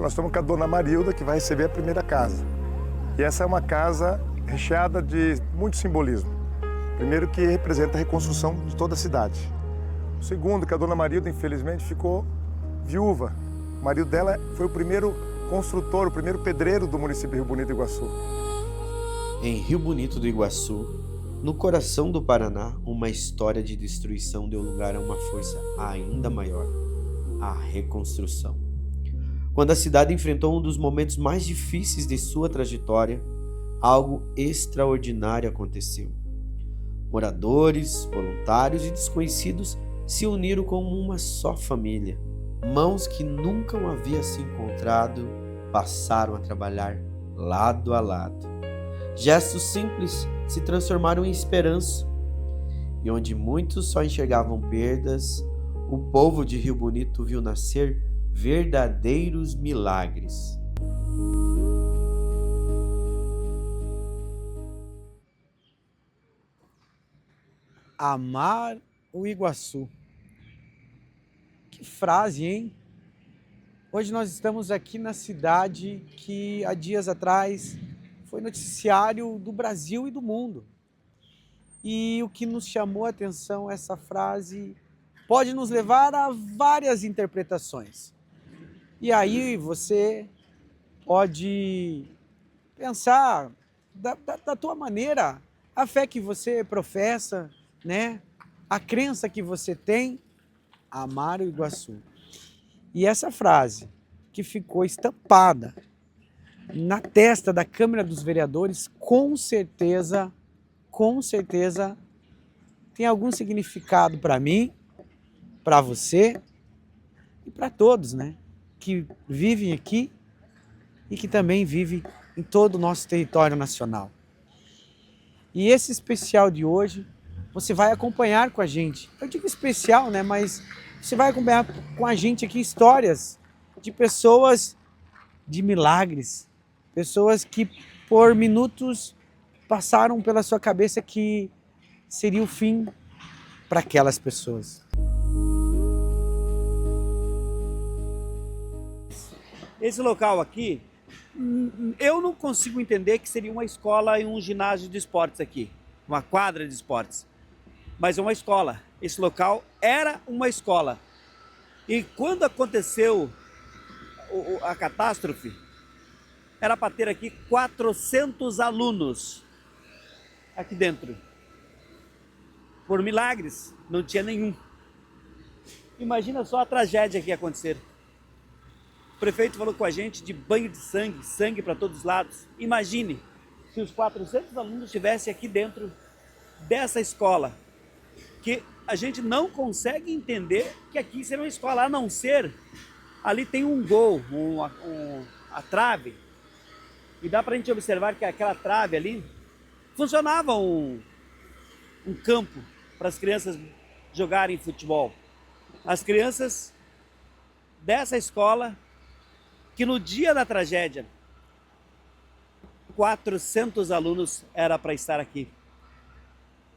nós estamos com a dona Marilda, que vai receber a primeira casa. E essa é uma casa recheada de muito simbolismo. Primeiro, que representa a reconstrução de toda a cidade. O segundo, que a dona Marilda, infelizmente, ficou viúva. O marido dela foi o primeiro construtor, o primeiro pedreiro do município de Rio Bonito do Iguaçu. Em Rio Bonito do Iguaçu, no coração do Paraná, uma história de destruição deu lugar a uma força ainda maior, a reconstrução. Quando a cidade enfrentou um dos momentos mais difíceis de sua trajetória, algo extraordinário aconteceu. Moradores, voluntários e desconhecidos se uniram como uma só família. Mãos que nunca haviam se encontrado passaram a trabalhar lado a lado. Gestos simples se transformaram em esperança. E onde muitos só enxergavam perdas, o povo de Rio Bonito viu nascer verdadeiros milagres. Amar o Iguaçu. Que frase, hein? Hoje nós estamos aqui na cidade que há dias atrás foi noticiário do Brasil e do mundo. E o que nos chamou a atenção, essa frase pode nos levar a várias interpretações. E aí você pode pensar da tua maneira, a fé que você professa, né? A crença que você tem, amar o Iguaçu. E essa frase que ficou estampada na testa da Câmara dos Vereadores, com certeza tem algum significado para mim, para você e para todos, né? Que vivem aqui e que também vivem em todo o nosso território nacional. E esse especial de hoje, você vai acompanhar com a gente. Eu digo especial, né? Mas você vai acompanhar com a gente aqui histórias de pessoas de milagres, pessoas que por minutos passaram pela sua cabeça que seria o fim para aquelas pessoas. Esse local aqui, eu não consigo entender que seria uma escola e um ginásio de esportes aqui, uma quadra de esportes, mas é uma escola. Esse local era uma escola. E quando aconteceu a catástrofe, era para ter aqui 400 alunos aqui dentro. Por milagres, não tinha nenhum. Imagina só a tragédia que ia acontecer. O prefeito falou com a gente de banho de sangue, sangue para todos os lados. Imagine se os 400 alunos estivessem aqui dentro dessa escola, que a gente não consegue entender que aqui seria uma escola, a não ser, ali tem um gol, a trave, e dá para a gente observar que aquela trave ali funcionava um campo para as crianças jogarem futebol. As crianças dessa escola, que no dia da tragédia, 400 alunos era para estar aqui.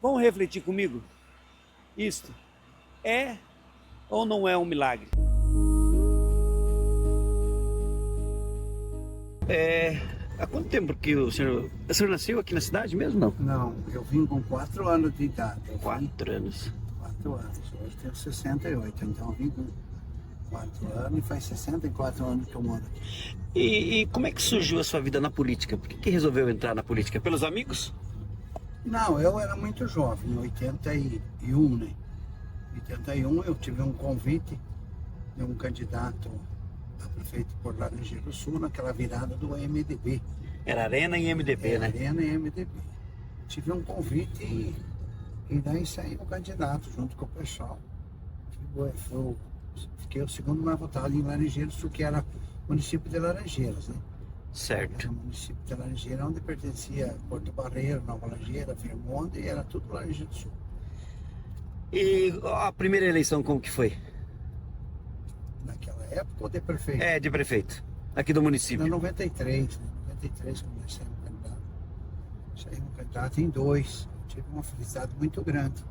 Vamos refletir comigo? Isto é ou não é um milagre? Há quanto tempo que o senhor nasceu aqui na cidade mesmo, não? Não, eu vim com 4 anos de idade. 4 anos. 4 anos, hoje tenho 68, então eu vim com 4 anos e faz 64 anos que eu moro aqui. E como é que surgiu a sua vida na política? Por que resolveu entrar na política? Pelos amigos? Não, eu era muito jovem, em 81, né? Em 81 eu tive um convite de um candidato a prefeito por Laranjeira do Sul, naquela virada do MDB. Era Arena e MDB, né? Arena e MDB. Tive um convite e daí saiu o candidato junto com o pessoal. Fiquei o segundo mais votado em Laranjeiras do Sul, que era o município de Laranjeiras, né? Certo. Era o município de Laranjeiras, onde pertencia Porto Barreiro, Nova Laranjeira, Firmonte, e era tudo Laranjeiras do Sul. E a primeira eleição como que foi? Naquela época, ou de prefeito? De prefeito, aqui do município. Em 93, né? 93 quando nós saímos candidato. Saímos candidato em 2. Tive uma felicidade muito grande.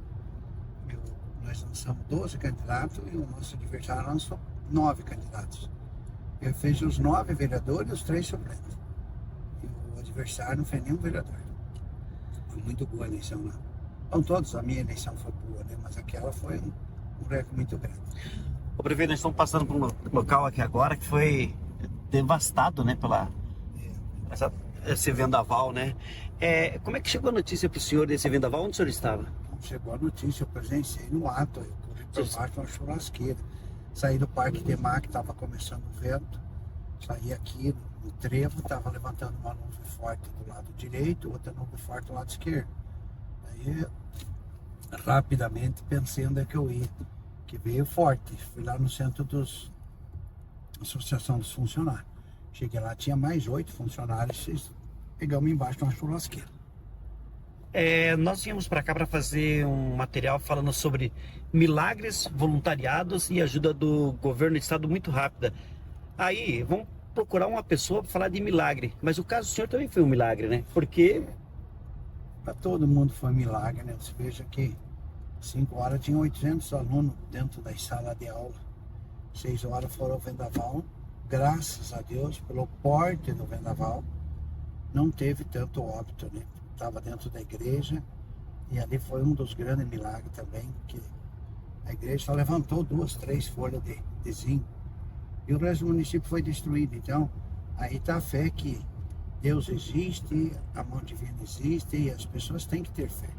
Nós lançamos 12 candidatos e o nosso adversário lançou 9 candidatos. Eu fiz os 9 vereadores e os 3 suplentes. E o adversário não fez nenhum vereador. Foi muito boa a eleição lá. Então todos, a minha eleição foi boa, né? Mas aquela foi um recorde muito grande. O prefeito, nós estamos passando por um local aqui agora que foi devastado, né, esse vendaval, né? Como é que chegou a notícia para o senhor desse vendaval? Onde o senhor estava? Chegou a notícia, eu presenciei no ato, eu corri por baixo de uma churrasqueira. Saí do Parque Temar, que estava começando o vento, saí aqui no trevo, estava levantando uma nuvem forte do lado direito, outra nuvem forte do lado esquerdo. Aí, rapidamente, pensei onde é que eu ia, que veio forte. Fui lá no centro dos Associação dos Funcionários. Cheguei lá, tinha mais 8 funcionários, pegamos embaixo de uma churrasqueira. Nós viemos para cá para fazer um material falando sobre milagres, voluntariados e ajuda do governo do estado muito rápida. Aí, vamos procurar uma pessoa para falar de milagre. Mas o caso do senhor também foi um milagre, né? Porque... Para todo mundo foi milagre, né? Você veja que 5 horas tinha 800 alunos dentro das salas de aula. 6 horas foram ao vendaval. Graças a Deus, pelo porte do vendaval, não teve tanto óbito, né? Estava dentro da igreja e ali foi um dos grandes milagres também, que a igreja só levantou 2, 3 folhas de zinco e o resto do município foi destruído. Então, aí está a fé que Deus existe, a mão divina existe e as pessoas têm que ter fé.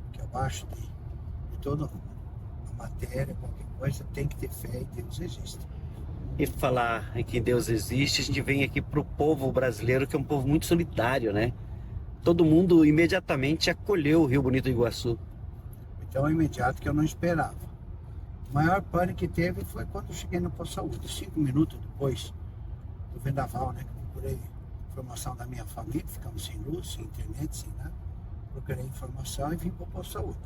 Porque abaixo de toda a matéria, qualquer coisa, tem que ter fé e Deus existe. E falar que Deus existe, a gente vem aqui para o povo brasileiro, que é um povo muito solidário, né? Todo mundo imediatamente acolheu o Rio Bonito do Iguaçu. Então, imediato, que eu não esperava. O maior pânico que teve foi quando eu cheguei no posto de saúde. 5 minutos depois do vendaval, né? Que eu procurei informação da minha família, ficamos sem luz, sem internet, sem nada. Procurei informação e vim para o posto de saúde.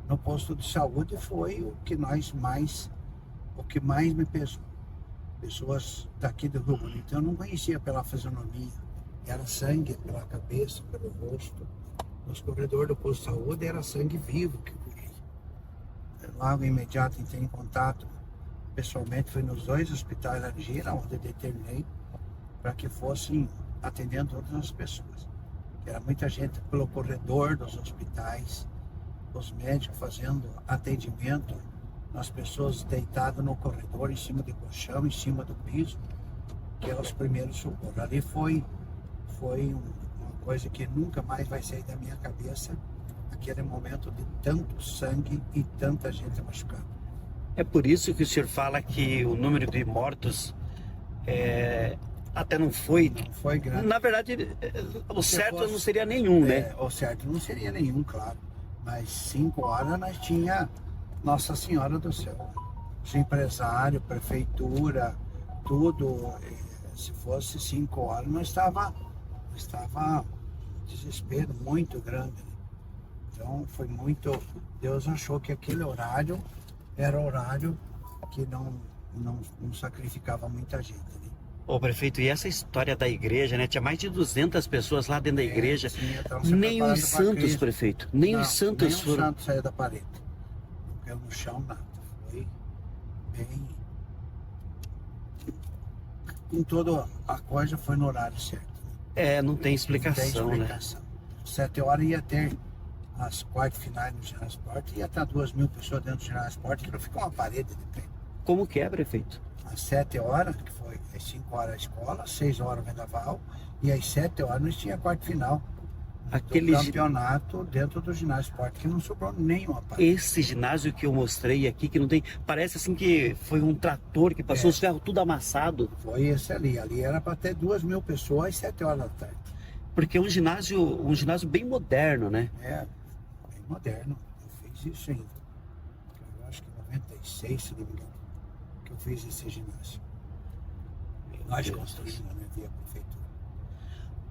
No posto de saúde foi o que mais me pesou. Pessoas daqui do Rio Bonito eu não conhecia pela fisionomia. Era sangue pela cabeça, pelo rosto. Nos corredores do posto de saúde era sangue vivo que curei. Logo imediato entrei em contato pessoalmente, fui nos 2 hospitais Laranjeira, onde eu determinei para que fossem atendendo todas as pessoas. Era muita gente pelo corredor dos hospitais, os médicos fazendo atendimento nas pessoas deitadas no corredor, em cima do colchão, em cima do piso, que eram os primeiros socorros. Ali foi uma coisa que nunca mais vai sair da minha cabeça, aquele momento de tanto sangue e tanta gente machucada. É por isso que o senhor fala que o número de mortos até não foi... Não foi grande. Na verdade, o certo não seria nenhum, né? O certo não seria nenhum, claro. Mas 5 horas nós tinha Nossa Senhora do Céu. Os empresários, prefeitura, tudo. Se fosse 5 horas, nós estava um desespero muito grande. Então foi muito... Deus achou que aquele horário era horário que não sacrificava muita gente, né? Ô prefeito, e essa história da igreja, né? Tinha mais de 200 pessoas lá dentro da igreja. Nem os santos, prefeito. Nem os santos foram. Nem o santo saiu da parede. Não caiu no chão, nada. Foi bem... Com toda a coisa foi no horário certo. Não tem explicação, não tem explicação, né? 7 horas ia ter as quartas finais no ginásio esporte, ia estar 2.000 pessoas dentro do ginásio esporte, que não fica uma parede de pé. Como que é, prefeito? Às 7 horas, que foi às 5 horas a escola, às 6 horas o vendaval, e às 7 horas nós tinha a quarta final. Aquele campeonato dentro do ginásio esporte, que não sobrou nenhuma parede. Esse ginásio que eu mostrei aqui, que não tem... Parece assim que foi um trator que passou os ferros tudo amassado. Foi esse ali. Ali era para ter 2.000 pessoas às 7 horas da tarde. Porque é um ginásio bem moderno, né? Bem moderno. Eu fiz isso em, eu acho que 96, se não me engano, que eu fiz esse ginásio. Nós construímos, né, via prefeitura.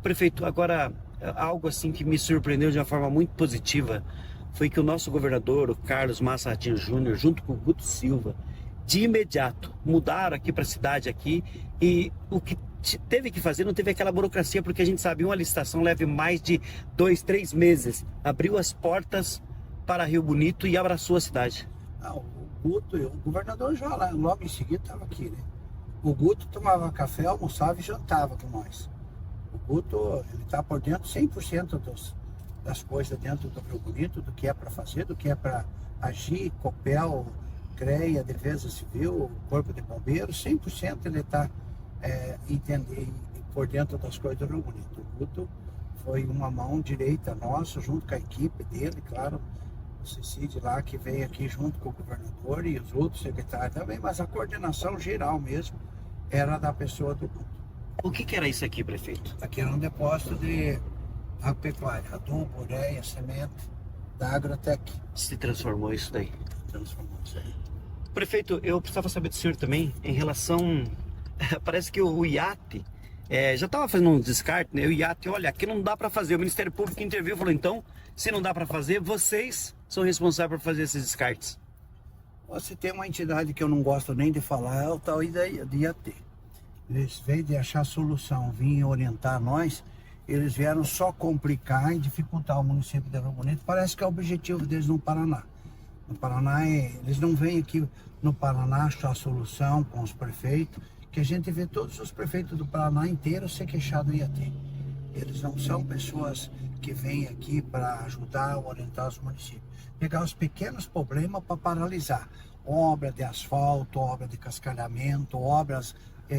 Prefeito, agora, algo assim que me surpreendeu de uma forma muito positiva foi que o nosso governador, o Carlos Massartin Júnior, junto com o Guto Silva, de imediato mudaram aqui para a cidade aqui, e o que teve que fazer não teve aquela burocracia, porque a gente sabe, uma licitação leva mais de 2, 3 meses. Abriu as portas para Rio Bonito e abraçou a cidade. O Guto, o governador já lá, logo em seguida estava aqui, né? O Guto tomava café, almoçava e jantava com nós. O Guto, ele está por dentro 100% das coisas dentro do Rio Bonito, do que é para fazer, do que é para agir, Copel, CREA, Defesa Civil, Corpo de Bombeiros, 100% ele está entendendo por dentro das coisas do Rio Bonito. O Guto foi uma mão direita nossa, junto com a equipe dele, claro, o Cecílio lá que veio aqui junto com o governador e os outros secretários também, mas a coordenação geral mesmo era da pessoa do Guto. O que era isso aqui, prefeito? Aqui era um depósito de agropecuária, adubo, ureia, semente, da Agrotec. Se transformou isso daí. Transformou isso aí. Prefeito, eu precisava saber do senhor também em relação... Parece que o IAT já estava fazendo um descarte, né? O IAT, olha, aqui não dá para fazer. O Ministério Público interviu e falou, então, se não dá para fazer, vocês são responsáveis por fazer esses descartes. Você tem uma entidade que eu não gosto nem de falar, é o tal de IAT. Eles, em vez de achar solução, vir orientar nós, eles vieram só complicar e dificultar o município de Rio Bonito. Parece que é o objetivo deles no Paraná. No Paraná, eles não vêm aqui no Paraná achar solução com os prefeitos, que a gente vê todos os prefeitos do Paraná inteiro ser queixado do IAT. Eles não são pessoas que vêm aqui para ajudar, orientar os municípios. Pegar os pequenos problemas para paralisar. Obra de asfalto, obra de cascalhamento, obras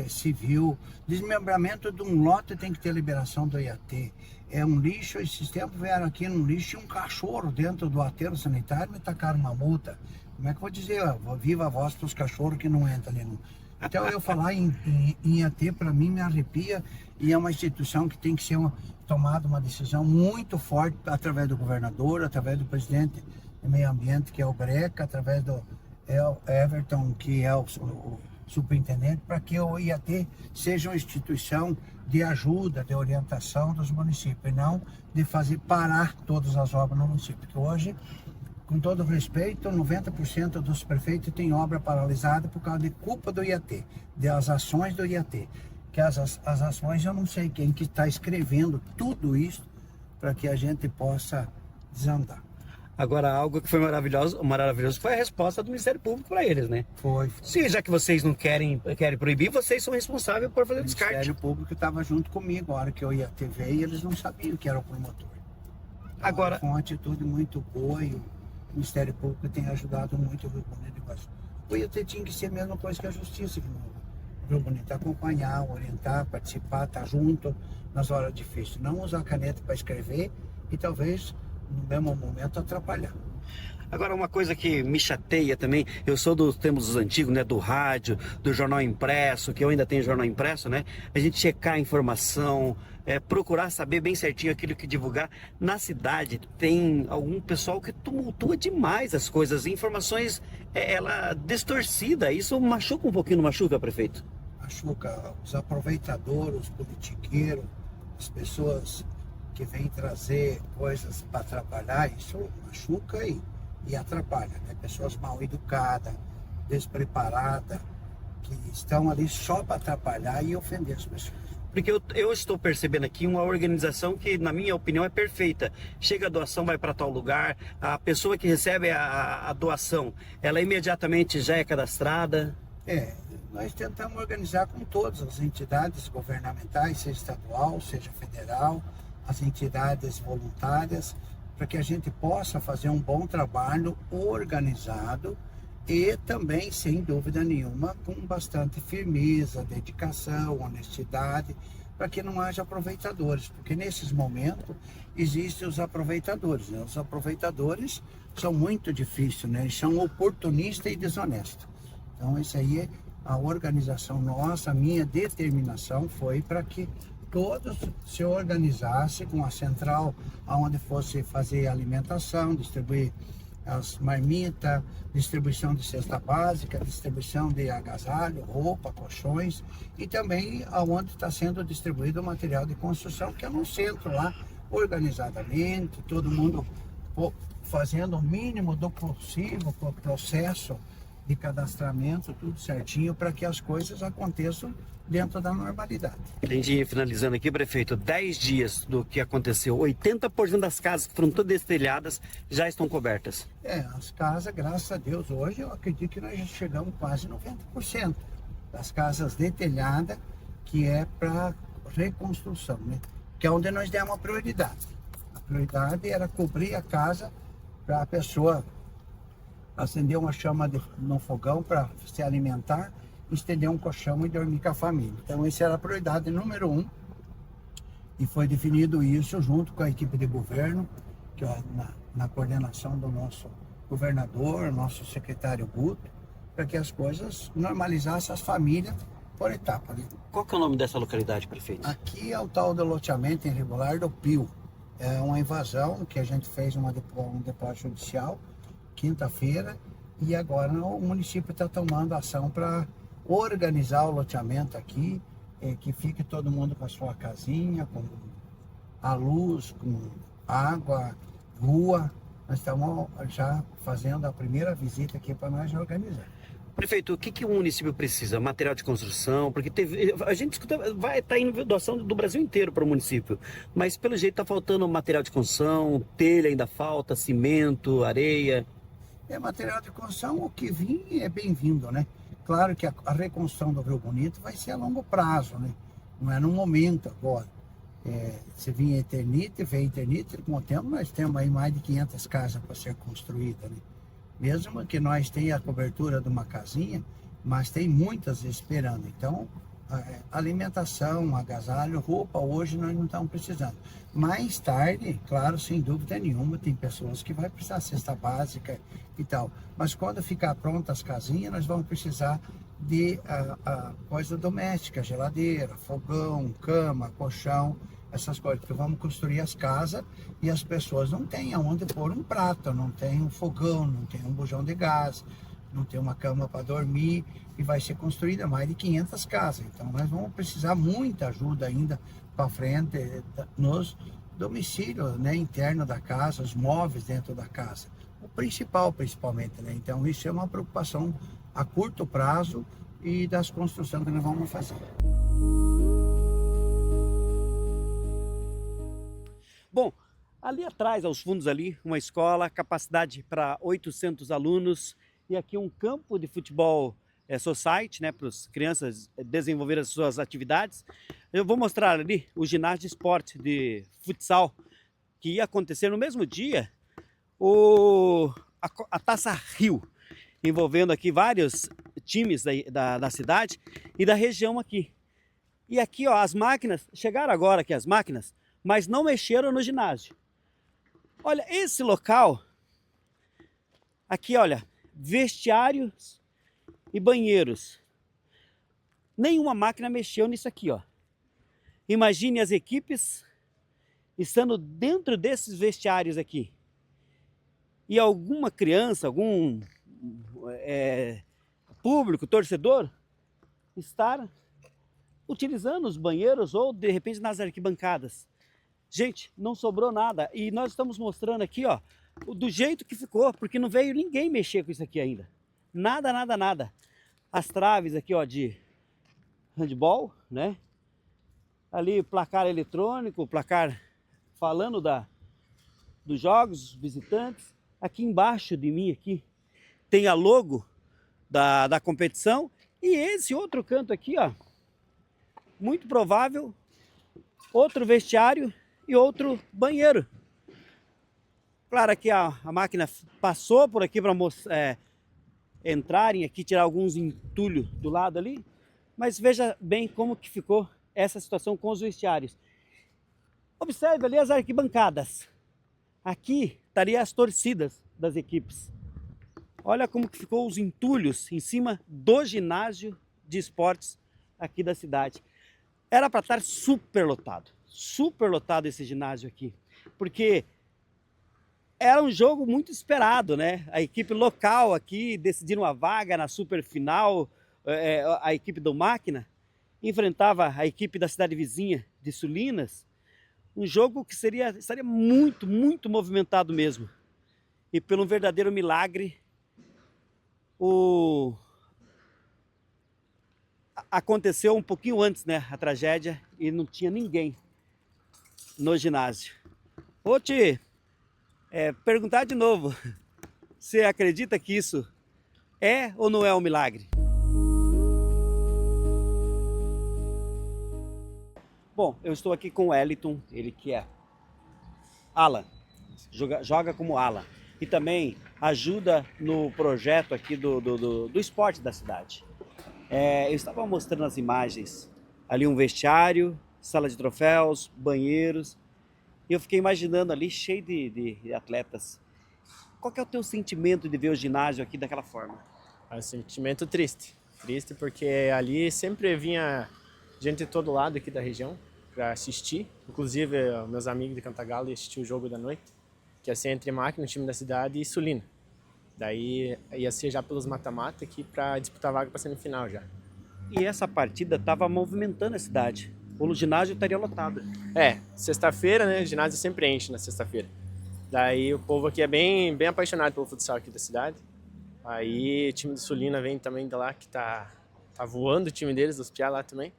civil. Desmembramento de um lote tem que ter liberação do IAT. É um lixo, esses tempos vieram aqui num lixo e um cachorro dentro do aterro sanitário me tacaram uma multa. Como é que eu vou dizer? Viva a voz para os cachorros que não entram ali no... Então eu falar em IAT para mim me arrepia e é uma instituição que tem que ser tomada uma decisão muito forte através do governador, através do presidente do meio ambiente, que é o Greca, através do Everton, que é o superintendente, para que o IAT seja uma instituição de ajuda, de orientação dos municípios, e não de fazer parar todas as obras no município. Porque hoje, com todo respeito, 90% dos prefeitos têm obra paralisada por causa de culpa do IAT, das ações do IAT. Que as ações, eu não sei quem que está escrevendo tudo isso para que a gente possa desandar. Agora, algo que foi maravilhoso foi a resposta do Ministério Público para eles, né? Foi. Sim, já que vocês não querem proibir, vocês são responsáveis por fazer o O descarte. Ministério Público estava junto comigo, a hora que eu ia ter veio, eles não sabiam que era o promotor. Então, Agora... foi uma atitude muito boa e o Ministério Público tem ajudado muito o Rio Bonito de Iguaçu. O IAT tinha que ser a mesma coisa que a Justiça, que o Rio Bonito acompanhar, orientar, participar, estar junto nas horas difíceis. Não usar caneta para escrever e talvez no mesmo momento atrapalhar. Agora, uma coisa que me chateia também, eu sou dos tempos antigos, né, do rádio, do jornal impresso, que eu ainda tenho jornal impresso, né, a gente checar a informação, procurar saber bem certinho aquilo que divulgar. Na cidade tem algum pessoal que tumultua demais as coisas, informações, ela distorcida, isso machuca um pouquinho, não machuca, prefeito? Machuca os aproveitadores, os politiqueiros, as pessoas que vêm trazer coisas para atrapalhar, isso machuca e atrapalha, né? Pessoas mal educadas, despreparadas, que estão ali só para atrapalhar e ofender as pessoas. Porque eu estou percebendo aqui uma organização que, na minha opinião, é perfeita. Chega a doação, vai para tal lugar, a pessoa que recebe a doação, ela imediatamente já é cadastrada. Nós tentamos organizar com todas as entidades governamentais, seja estadual, seja federal, as entidades voluntárias, para que a gente possa fazer um bom trabalho organizado e também, sem dúvida nenhuma, com bastante firmeza, dedicação, honestidade, para que não haja aproveitadores, porque nesses momentos existem os aproveitadores, né? Os aproveitadores são muito difíceis, né? Eles são oportunistas e desonestos. Então, isso aí, a organização nossa, a minha determinação foi para que todos se organizassem com a central, onde fosse fazer alimentação, distribuir as marmitas, distribuição de cesta básica, distribuição de agasalho, roupa, colchões e também aonde está sendo distribuído o material de construção, que é no centro lá, organizadamente, todo mundo fazendo o mínimo do possível para o processo de cadastramento, tudo certinho, para que as coisas aconteçam dentro da normalidade. Entendi. Finalizando aqui, prefeito, 10 dias do que aconteceu, 80% das casas que foram todas destelhadas já estão cobertas. As casas, graças a Deus, hoje eu acredito que nós já chegamos quase 90%. das casas de telhada, que é para reconstrução, né? Que é onde nós demos a prioridade. A prioridade era cobrir a casa para a pessoa acender uma chama no fogão para se alimentar, estender um colchão e dormir com a família. Então, essa era a prioridade número 1. E foi definido isso junto com a equipe de governo, que na coordenação do nosso governador, nosso secretário Guto, para que as coisas normalizassem as famílias por etapa, né? Qual que é o nome dessa localidade, prefeito? Aqui é o tal do loteamento irregular do Pio. É uma invasão que a gente fez um depósito judicial quinta-feira, e agora o município está tomando ação para organizar o loteamento aqui, que fique todo mundo com a sua casinha, com a luz, com água, rua. Nós estamos já fazendo a primeira visita aqui para nós organizar. Prefeito, o que o município precisa? Material de construção? Porque a gente escuta, vai estar indo doação do Brasil inteiro para o município, mas pelo jeito está faltando material de construção, telha ainda falta, cimento, areia. Material de construção, o que vir é bem-vindo, né? Claro que a reconstrução do Rio Bonito vai ser a longo prazo, né? Não é no momento agora. Se vir Eternite, vem Eternite, com o tempo nós temos aí mais de 500 casas para ser construídas, né? Mesmo que nós tenhamos a cobertura de uma casinha, mas tem muitas esperando. Então, alimentação, agasalho, roupa, hoje nós não estamos precisando. Mais tarde, claro, sem dúvida nenhuma, tem pessoas que vão precisar de cesta básica e tal. Mas quando ficar pronta as casinhas, nós vamos precisar de coisa doméstica, geladeira, fogão, cama, colchão, essas coisas. Porque vamos construir as casas e as pessoas não têm aonde pôr um prato, não tem um fogão, não tem um bujão de gás, não tem uma cama para dormir, e vai ser construída mais de 500 casas. Então nós vamos precisar muita ajuda ainda para frente nos domicílios, né, internos da casa, os móveis dentro da casa. O principal, principalmente, né? Então isso é uma preocupação a curto prazo e das construções que nós vamos fazer. Bom, ali atrás, aos fundos ali, uma escola, capacidade para 800 alunos, e aqui um campo de futebol society, né, para as crianças desenvolver as suas atividades. Eu vou mostrar ali o ginásio de esporte de futsal, que ia acontecer no mesmo dia, a Taça Rio, envolvendo aqui vários times da cidade e da região aqui. E aqui, ó, as máquinas, chegaram agora aqui as máquinas, mas não mexeram no ginásio. Olha, esse local, aqui, olha, vestiários e banheiros. Nenhuma máquina mexeu nisso aqui, ó. Imagine as equipes estando dentro desses vestiários aqui. E alguma criança, algum público, torcedor, estar utilizando os banheiros ou de repente nas arquibancadas. Gente, não sobrou nada. E nós estamos mostrando aqui, ó, do jeito que ficou, porque não veio ninguém mexer com isso aqui ainda. Nada, nada, nada. As traves aqui, ó, de handball, né? Ali placar eletrônico, placar falando dos jogos, visitantes. Aqui embaixo de mim aqui tem a logo da competição. E esse outro canto aqui, ó, muito provável, outro vestiário e outro banheiro. Claro que a máquina passou por aqui para entrarem aqui, tirar alguns entulhos do lado ali, mas veja bem como que ficou essa situação com os vestiários. Observe ali as arquibancadas. Aqui estaria as torcidas das equipes. Olha como que ficou os entulhos em cima do ginásio de esportes aqui da cidade. Era para estar super lotado esse ginásio aqui, porque era um jogo muito esperado, né? A equipe local aqui decidindo uma vaga na super final, a equipe do Máquina enfrentava a equipe da cidade vizinha de Sulinas, um jogo que estaria muito, muito movimentado mesmo. E pelo verdadeiro milagre, aconteceu um pouquinho antes, né, a tragédia, e não tinha ninguém no ginásio. Vou te perguntar de novo, você acredita que isso é ou não é um milagre? Bom, eu estou aqui com o Wellington, ele que é ala, joga como ala. E também ajuda no projeto aqui do esporte da cidade. Eu estava mostrando as imagens, ali um vestiário, sala de troféus, banheiros, e eu fiquei imaginando ali cheio de atletas. Qual que é o teu sentimento de ver o ginásio aqui daquela forma? É um sentimento triste. Triste porque ali sempre vinha gente de todo lado aqui da região para assistir. Inclusive, meus amigos de Cantagalo iam assistir o jogo da noite, que ia ser entre Máquina, o time da cidade, e Sulina. Daí ia ser já pelos mata-mata aqui para disputar a vaga para semifinal já. E essa partida estava movimentando a cidade. O ginásio estaria lotado. Sexta-feira, né? O ginásio sempre enche na sexta-feira. Daí o povo aqui é bem apaixonado pelo futsal aqui da cidade. Aí o time do Sulina vem também de lá, que tá voando o time deles, dos piá lá também.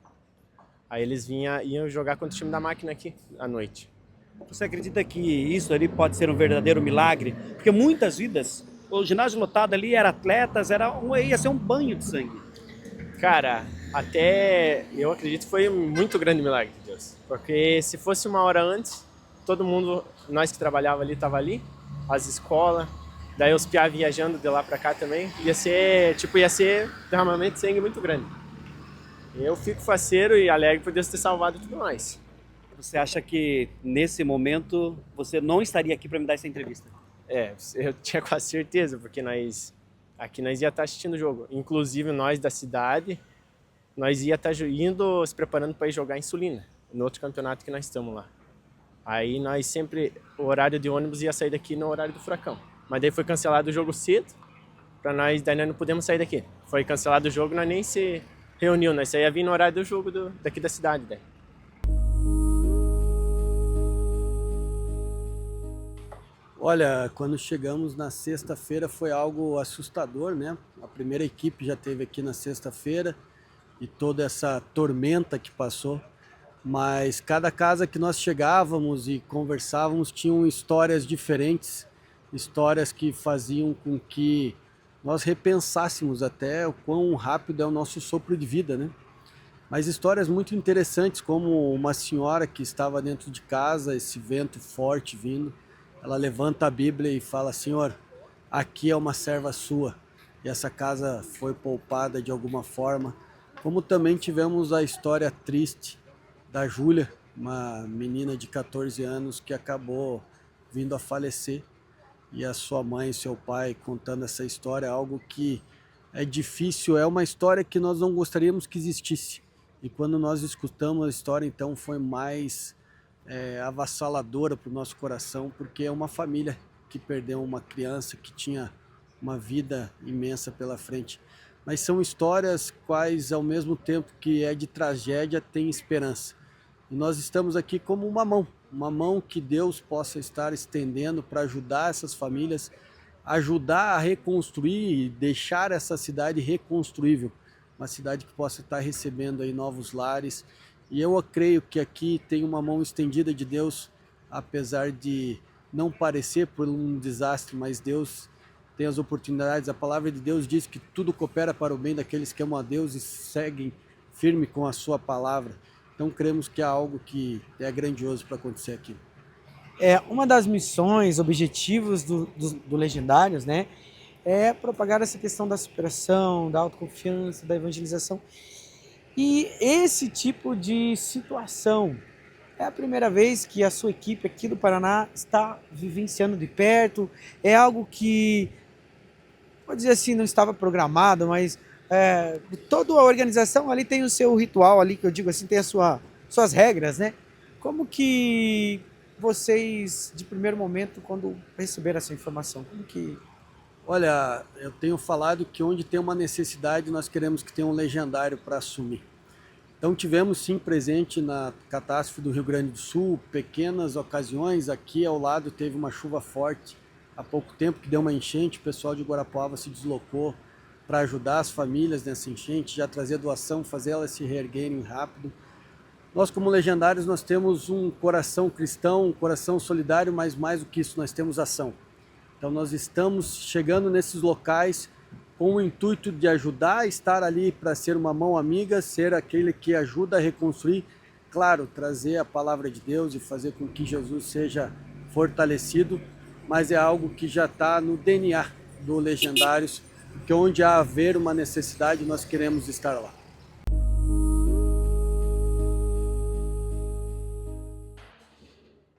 Aí eles iam jogar contra o time da Máquina aqui à noite. Você acredita que isso ali pode ser um verdadeiro milagre? Porque muitas vidas, o ginásio lotado ali era atletas, ia ser um banho de sangue. Cara, até eu acredito que foi um muito grande milagre de Deus. Porque se fosse uma hora antes, todo mundo, nós que trabalhava ali, tava ali, as escolas, daí os piá viajando de lá pra cá também, ia ser derramamento de sangue muito grande. Eu fico faceiro e alegre por Deus ter salvado tudo mais. Você acha que nesse momento você não estaria aqui para me dar essa entrevista? Eu tinha quase certeza, porque nós ia estar assistindo o jogo. Inclusive nós da cidade, nós ia estar indo se preparando para ir jogar em Sulina, no outro campeonato que nós estamos lá. Aí nós sempre, o horário de ônibus ia sair daqui no horário do Furacão. Mas daí foi cancelado o jogo cedo, daí nós não podemos sair daqui. Foi cancelado o jogo, nós nem se reuniu, nós ia vir no horário do jogo daqui da cidade. Daí. Olha, quando chegamos na sexta-feira foi algo assustador, né? A primeira equipe já esteve aqui na sexta-feira e toda essa tormenta que passou. Mas cada casa que nós chegávamos e conversávamos tinham histórias diferentes, histórias que faziam com que nós repensássemos até o quão rápido é o nosso sopro de vida, né? Mas histórias muito interessantes, como uma senhora que estava dentro de casa, esse vento forte vindo, ela levanta a Bíblia e fala: Senhor, aqui é uma serva sua. E essa casa foi poupada de alguma forma. Como também tivemos a história triste da Júlia, uma menina de 14 anos que acabou vindo a falecer. E a sua mãe e seu pai contando essa história, algo que é difícil, é uma história que nós não gostaríamos que existisse. E quando nós escutamos a história, então foi mais avassaladora para o nosso coração, porque é uma família que perdeu uma criança que tinha uma vida imensa pela frente. Mas são histórias quais, ao mesmo tempo que é de tragédia, tem esperança. E nós estamos aqui como uma mão que Deus possa estar estendendo para ajudar essas famílias, ajudar a reconstruir e deixar essa cidade reconstruível, uma cidade que possa estar recebendo aí novos lares. E eu creio que aqui tem uma mão estendida de Deus, apesar de não parecer por um desastre, mas Deus tem as oportunidades. A palavra de Deus diz que tudo coopera para o bem daqueles que amam a Deus e seguem firme com a sua palavra. Então cremos que é algo que é grandioso para acontecer aqui. Uma das missões, objetivos do Legendários, né, é propagar essa questão da superação, da autoconfiança, da evangelização. E esse tipo de situação é a primeira vez que a sua equipe aqui do Paraná está vivenciando de perto. É algo que, vou dizer assim, não estava programado, mas toda a organização ali tem o seu ritual ali, que eu digo assim, tem as suas regras, né? Como que vocês, de primeiro momento, quando receberam essa informação, como que... Olha, eu tenho falado que onde tem uma necessidade, nós queremos que tenha um legendário para assumir. Então tivemos sim presente na catástrofe do Rio Grande do Sul, pequenas ocasiões. Aqui ao lado teve uma chuva forte há pouco tempo que deu uma enchente, o pessoal de Guarapuava se deslocou para ajudar as famílias nessa enchente, já trazer doação, fazer elas se reerguerem rápido. Nós como legendários nós temos um coração cristão, um coração solidário, mas mais do que isso nós temos ação. Então nós estamos chegando nesses locais com o intuito de ajudar, estar ali para ser uma mão amiga, ser aquele que ajuda a reconstruir, claro, trazer a palavra de Deus e fazer com que Jesus seja fortalecido, mas é algo que já está no DNA do Legendários, que onde há haver uma necessidade, nós queremos estar lá.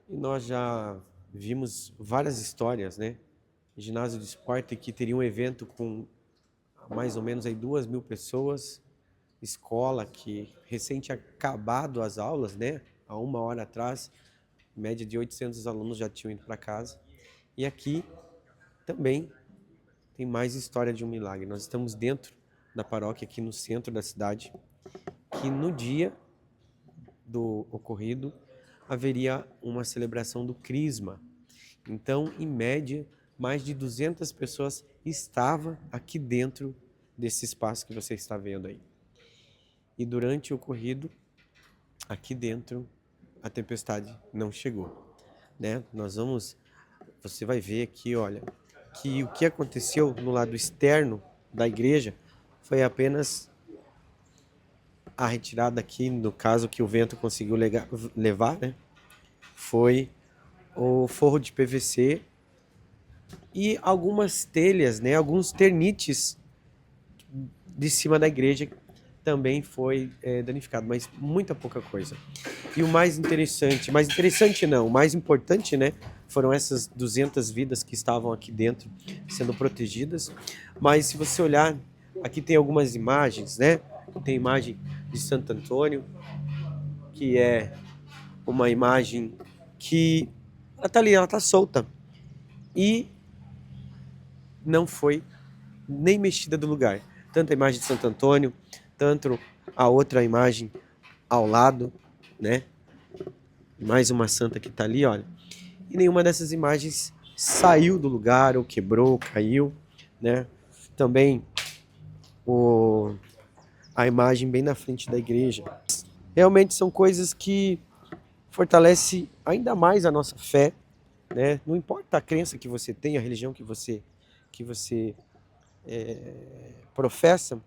E nós já vimos várias histórias, né? Ginásio de esporte que teria um evento com mais ou menos aí 2.000 pessoas, escola que recém tinha acabado as aulas, né? Há 1 hora atrás, média de 800 alunos já tinham ido para casa. E aqui também tem mais história de um milagre. Nós estamos dentro da paróquia, aqui no centro da cidade, que no dia do ocorrido haveria uma celebração do Crisma. Então, em média, mais de 200 pessoas estavam aqui dentro desse espaço que você está vendo aí. E durante o ocorrido, aqui dentro, a tempestade não chegou, né? Você vai ver aqui, olha, que o que aconteceu no lado externo da igreja foi apenas a retirada aqui, no caso que o vento conseguiu levar, né? Foi o forro de PVC e algumas telhas, né? Alguns ternites de cima da igreja também foi danificado, mas muita pouca coisa. E o mais interessante não, o mais importante, né? Foram essas 200 vidas que estavam aqui dentro sendo protegidas. Mas se você olhar, aqui tem algumas imagens, né? Tem imagem de Santo Antônio, que é uma imagem que ela tá ali, ela tá solta. E não foi nem mexida do lugar. Tanto a imagem de Santo Antônio, tanto a outra imagem ao lado, né? Mais uma santa que tá ali, olha. E nenhuma dessas imagens saiu do lugar, ou quebrou, caiu, né? Também a imagem bem na frente da igreja. Realmente são coisas que fortalecem ainda mais a nossa fé, né? Não importa a crença que você tem, a religião que você professa,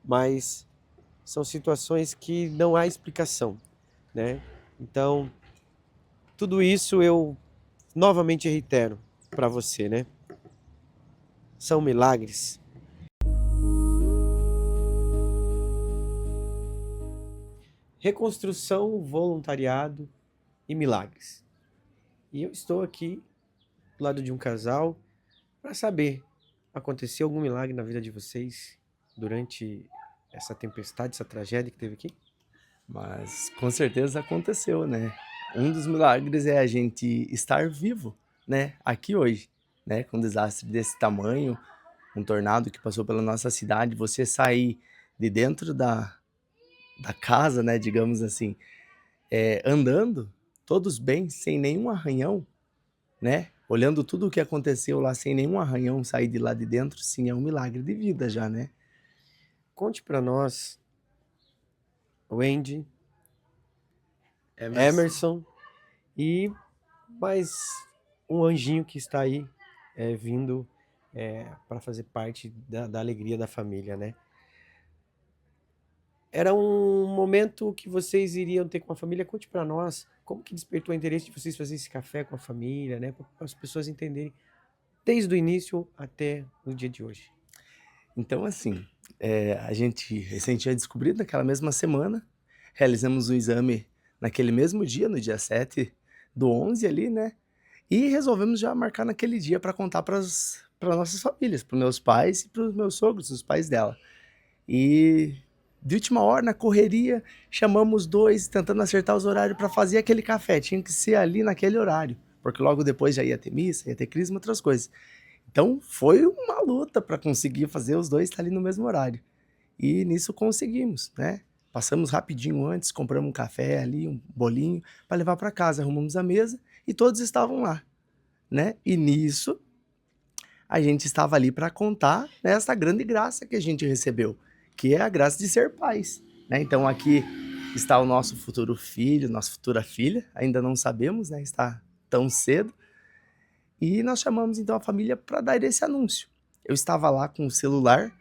mas são situações que não há explicação, né? Então, tudo isso eu novamente reitero para você, né? São milagres. Reconstrução, voluntariado e milagres. E eu estou aqui do lado de um casal para saber, aconteceu algum milagre na vida de vocês durante essa tempestade, essa tragédia que teve aqui? Mas com certeza aconteceu, né? Um dos milagres é a gente estar vivo, né? Aqui hoje, né? Com um desastre desse tamanho, um tornado que passou pela nossa cidade, você sair de dentro da casa, né? Digamos assim, andando, todos bem, sem nenhum arranhão, né? Olhando tudo o que aconteceu lá sem nenhum arranhão, sair de lá de dentro, sim, é um milagre de vida já, né? Conte para nós, Wendy, Emerson. Emerson e mais um anjinho que está aí vindo para fazer parte da alegria da família, né? Era um momento que vocês iriam ter com a família. Conte para nós como que despertou o interesse de vocês fazer esse café com a família, né? Para as pessoas entenderem desde o início até o dia de hoje. Então, assim, a gente recém tinha descobrido naquela mesma semana, realizamos o exame naquele mesmo dia, no dia 7/11 ali, né? E resolvemos já marcar naquele dia para contar para nossas famílias, para meus pais e para os meus sogros, os pais dela. E de última hora, na correria, chamamos dois, tentando acertar os horários para fazer aquele café. Tinha que ser ali naquele horário, porque logo depois já ia ter missa, ia ter crisma, outras coisas. Então foi uma luta para conseguir fazer os dois estar ali no mesmo horário. E nisso conseguimos, né? Passamos rapidinho antes, compramos um café ali, um bolinho, para levar para casa. Arrumamos a mesa e todos estavam lá, né? E nisso a gente estava ali para contar, né, essa grande graça que a gente recebeu, que é a graça de ser pais, né? Então aqui está o nosso futuro filho, nossa futura filha, ainda não sabemos, né? Está tão cedo. E nós chamamos então a família para dar esse anúncio. Eu estava lá com o celular,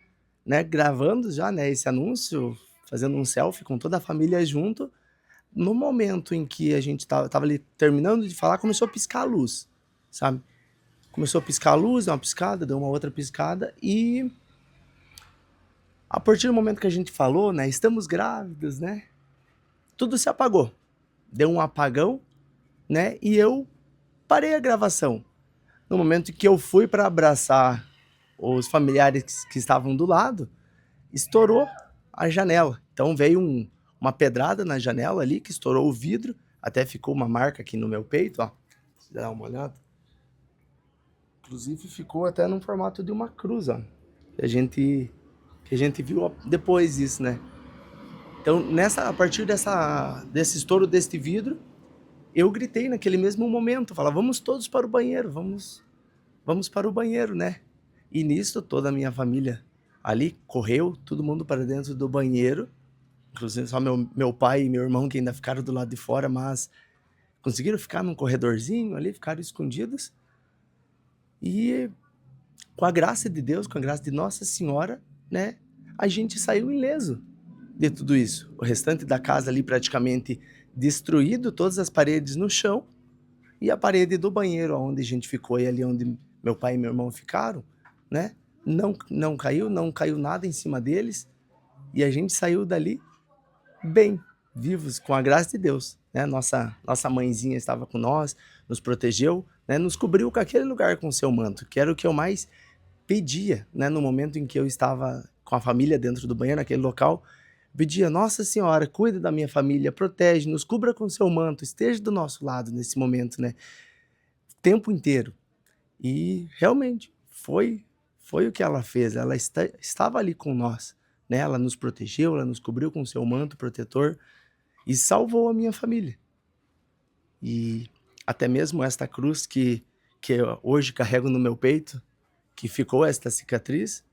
né, gravando já, né, esse anúncio, fazendo um selfie com toda a família junto, no momento em que a gente tava ali terminando de falar, começou a piscar a luz, sabe? Começou a piscar a luz, deu uma piscada, deu uma outra piscada e a partir do momento que a gente falou, né, estamos grávidos, né, tudo se apagou. Deu um apagão, né, e eu parei a gravação. No momento que eu fui para abraçar os familiares que estavam do lado, estourou a janela. Então veio uma pedrada na janela ali, que estourou o vidro, até ficou uma marca aqui no meu peito, ó. Dá uma olhada. Inclusive ficou até no formato de uma cruz, ó. Que a gente viu depois disso, né? Então, a partir desse estouro deste vidro, eu gritei naquele mesmo momento, falava, vamos todos para o banheiro, vamos para o banheiro, né? E nisso, toda a minha família ali correu, todo mundo para dentro do banheiro, inclusive só meu pai e meu irmão que ainda ficaram do lado de fora, mas conseguiram ficar num corredorzinho ali, ficaram escondidos. E com a graça de Deus, com a graça de Nossa Senhora, né, a gente saiu ileso de tudo isso. O restante da casa ali praticamente destruído, todas as paredes no chão, e a parede do banheiro onde a gente ficou e ali onde meu pai e meu irmão ficaram, né, não caiu nada em cima deles, e a gente saiu dali bem, vivos, com a graça de Deus, né? Nossa mãezinha estava com nós, nos protegeu, né? Nos cobriu com aquele lugar com o seu manto, que era o que eu mais pedia, né? No momento em que eu estava com a família dentro do banheiro, naquele local, pedia, Nossa Senhora, cuida da minha família, protege, nos cubra com o seu manto, esteja do nosso lado nesse momento, né? O tempo inteiro. E realmente foi o que ela fez, ela estava ali com nós, né? Ela nos protegeu, ela nos cobriu com o seu manto protetor e salvou a minha família. E até mesmo esta cruz que eu hoje carrego no meu peito, que ficou esta cicatriz,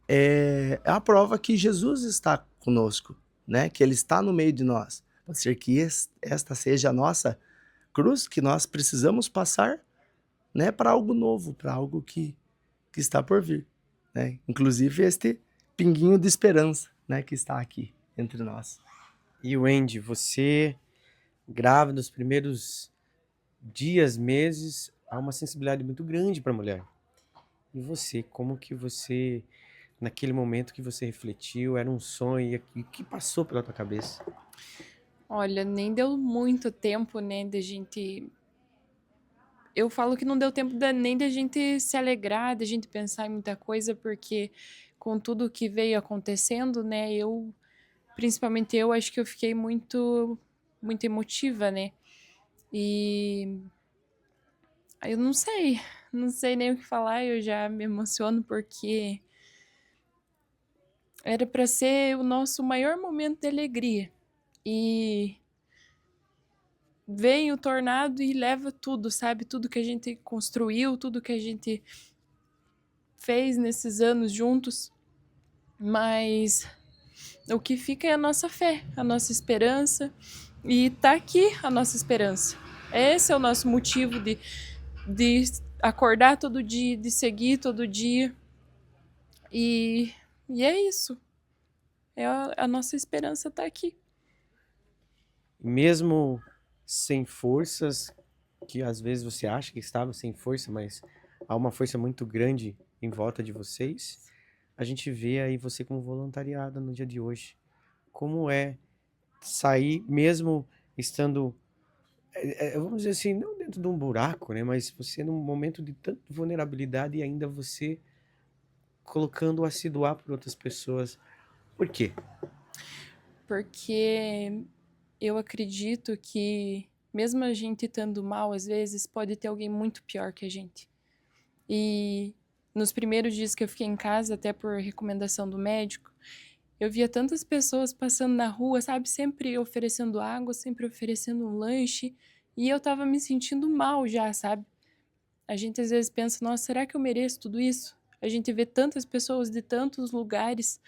é a prova que Jesus está conosco, né? Que Ele está no meio de nós. Pode ser que esta seja a nossa cruz que nós precisamos passar, né? Para algo novo, para algo que está por vir, né? Inclusive este pinguinho de esperança, né? Que está aqui entre nós. E Wendy, você, grávida, nos primeiros dias, meses, há uma sensibilidade muito grande para a mulher. E você, como que você, naquele momento que você refletiu, era um sonho, e o que passou pela tua cabeça? Olha, nem deu muito tempo, né, da gente... Eu falo que não deu tempo nem da gente se alegrar, da gente pensar em muita coisa, porque com tudo que veio acontecendo, né, principalmente eu, acho que eu fiquei muito emotiva, né, e eu não sei nem o que falar, eu já me emociono porque era para ser o nosso maior momento de alegria, e vem o tornado e leva tudo, sabe, tudo que a gente construiu, tudo que a gente fez nesses anos juntos, mas o que fica é a nossa fé, a nossa esperança, e tá aqui a nossa esperança. Esse é o nosso motivo de acordar todo dia, de seguir todo dia, e é isso. A nossa esperança tá aqui. Mesmo sem forças, que às vezes você acha que estava sem força, mas há uma força muito grande em volta de vocês, a gente vê aí você como voluntariada no dia de hoje. Como é sair, mesmo estando, vamos dizer assim, não dentro de um buraco, né? Mas você num momento de tanta vulnerabilidade e ainda você colocando-a se doar por outras pessoas. Por quê? Porque eu acredito que, mesmo a gente estando mal, às vezes, pode ter alguém muito pior que a gente. E nos primeiros dias que eu fiquei em casa, até por recomendação do médico, eu via tantas pessoas passando na rua, sabe? Sempre oferecendo água, sempre oferecendo um lanche. E eu tava me sentindo mal já, sabe? A gente às vezes pensa, nossa, será que eu mereço tudo isso? A gente vê tantas pessoas de tantos lugares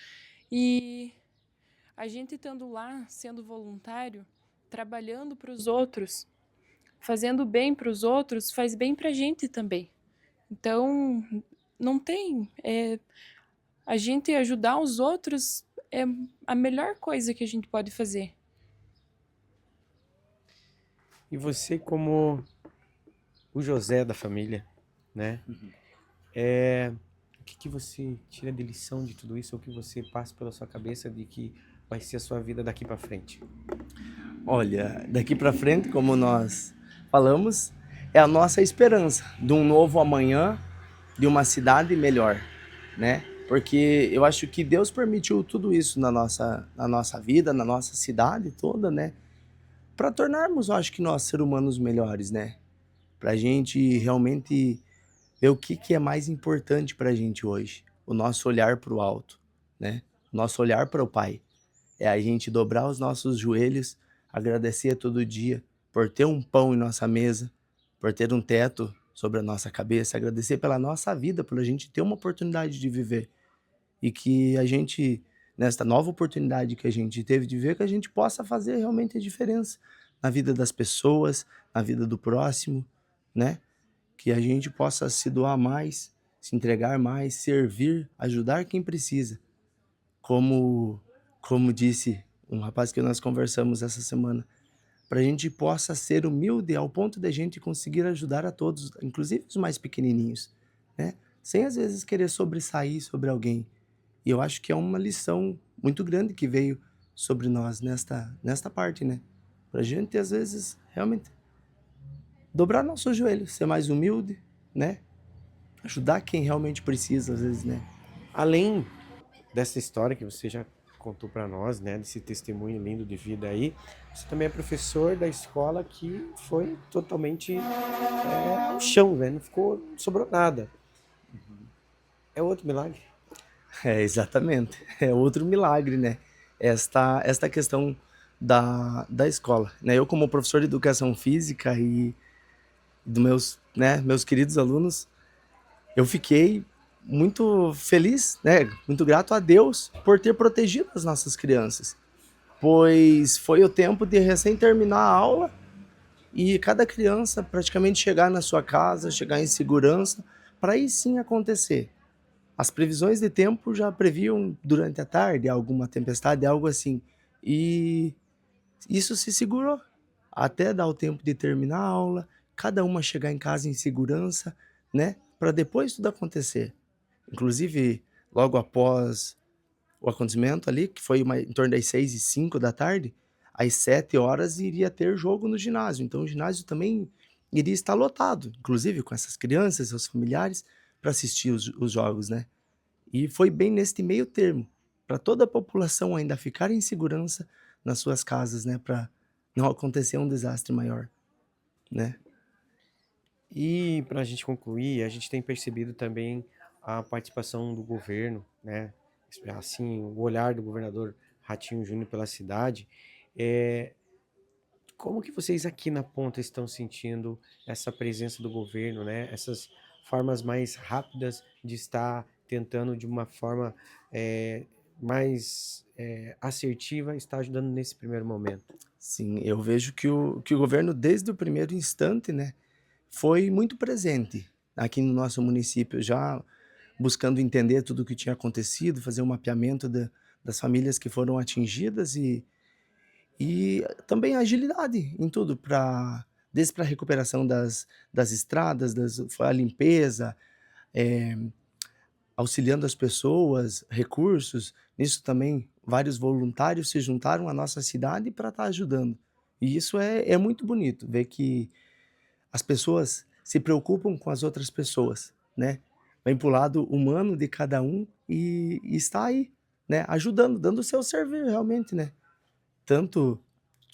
e a gente estando lá, sendo voluntário, trabalhando para os outros, fazendo bem para os outros, faz bem para a gente também. Então, não tem... a gente ajudar os outros é a melhor coisa que a gente pode fazer. E você como o José da família, né? O que você tira de lição de tudo isso? Ou o que você passa pela sua cabeça de que vai ser a sua vida daqui para frente? Olha, daqui para frente, como nós falamos, é a nossa esperança de um novo amanhã, de uma cidade melhor, né? Porque eu acho que Deus permitiu tudo isso na nossa vida, na nossa cidade toda, né? Para tornarmos, eu acho que nós, seres humanos, melhores, né? Para a gente realmente ver o que é mais importante para a gente hoje. O nosso olhar para o alto, né? O nosso olhar para o Pai. É a gente dobrar os nossos joelhos, agradecer todo dia por ter um pão em nossa mesa, por ter um teto sobre a nossa cabeça, agradecer pela nossa vida, por a gente ter uma oportunidade de viver. E que a gente, nesta nova oportunidade que a gente teve de ver, que a gente possa fazer realmente a diferença na vida das pessoas, na vida do próximo, né? Que a gente possa se doar mais, se entregar mais, servir, ajudar quem precisa. Como disse um rapaz que nós conversamos essa semana, para a gente possa ser humilde ao ponto de a gente conseguir ajudar a todos, inclusive os mais pequenininhos, né? Sem às vezes querer sobressair sobre alguém. E eu acho que é uma lição muito grande que veio sobre nós nesta parte, né? Para a gente, às vezes, realmente dobrar nossos joelhos, ser mais humilde, né? Ajudar quem realmente precisa, às vezes, né? Além dessa história que você já contou para nós, né, desse testemunho lindo de vida aí, você também é professor da escola que foi totalmente ao chão, né? Não sobrou nada. É outro milagre. É, exatamente. É outro milagre, né? Esta questão da escola, né? Eu, como professor de educação física e dos meus queridos alunos, eu fiquei muito feliz, né? Muito grato a Deus por ter protegido as nossas crianças. Pois foi o tempo de recém terminar a aula e cada criança praticamente chegar na sua casa, chegar em segurança, para aí sim acontecer. As previsões de tempo já previam durante a tarde alguma tempestade, algo assim. E isso se segurou até dar o tempo de terminar a aula, cada uma chegar em casa em segurança, né? Para depois tudo acontecer. Inclusive, logo após o acontecimento ali, que foi em torno das 6h05 da tarde, às 7 horas iria ter jogo no ginásio. Então o ginásio também iria estar lotado, inclusive com essas crianças, seus familiares, para assistir os jogos, né? E foi bem neste meio termo, para toda a população ainda ficar em segurança nas suas casas, né? Para não acontecer um desastre maior, né? E para a gente concluir, a gente tem percebido também a participação do governo, né? Assim, o olhar do governador Ratinho Júnior pela cidade. Como que vocês aqui na Ponta estão sentindo essa presença do governo, né? Essas formas mais rápidas de estar tentando de uma forma mais assertiva, estar ajudando nesse primeiro momento? Sim, eu vejo que o governo, desde o primeiro instante, né, foi muito presente aqui no nosso município, já buscando entender tudo o que tinha acontecido, fazer um mapeamento das famílias que foram atingidas e também agilidade em tudo, desde para a recuperação das estradas, a limpeza, auxiliando as pessoas, recursos. Nisso também vários voluntários se juntaram à nossa cidade para estar ajudando. E isso é muito bonito, ver que as pessoas se preocupam com as outras pessoas, né? Vem para o lado humano de cada um e está aí, né? Ajudando, dando o seu serviço realmente, né? Tanto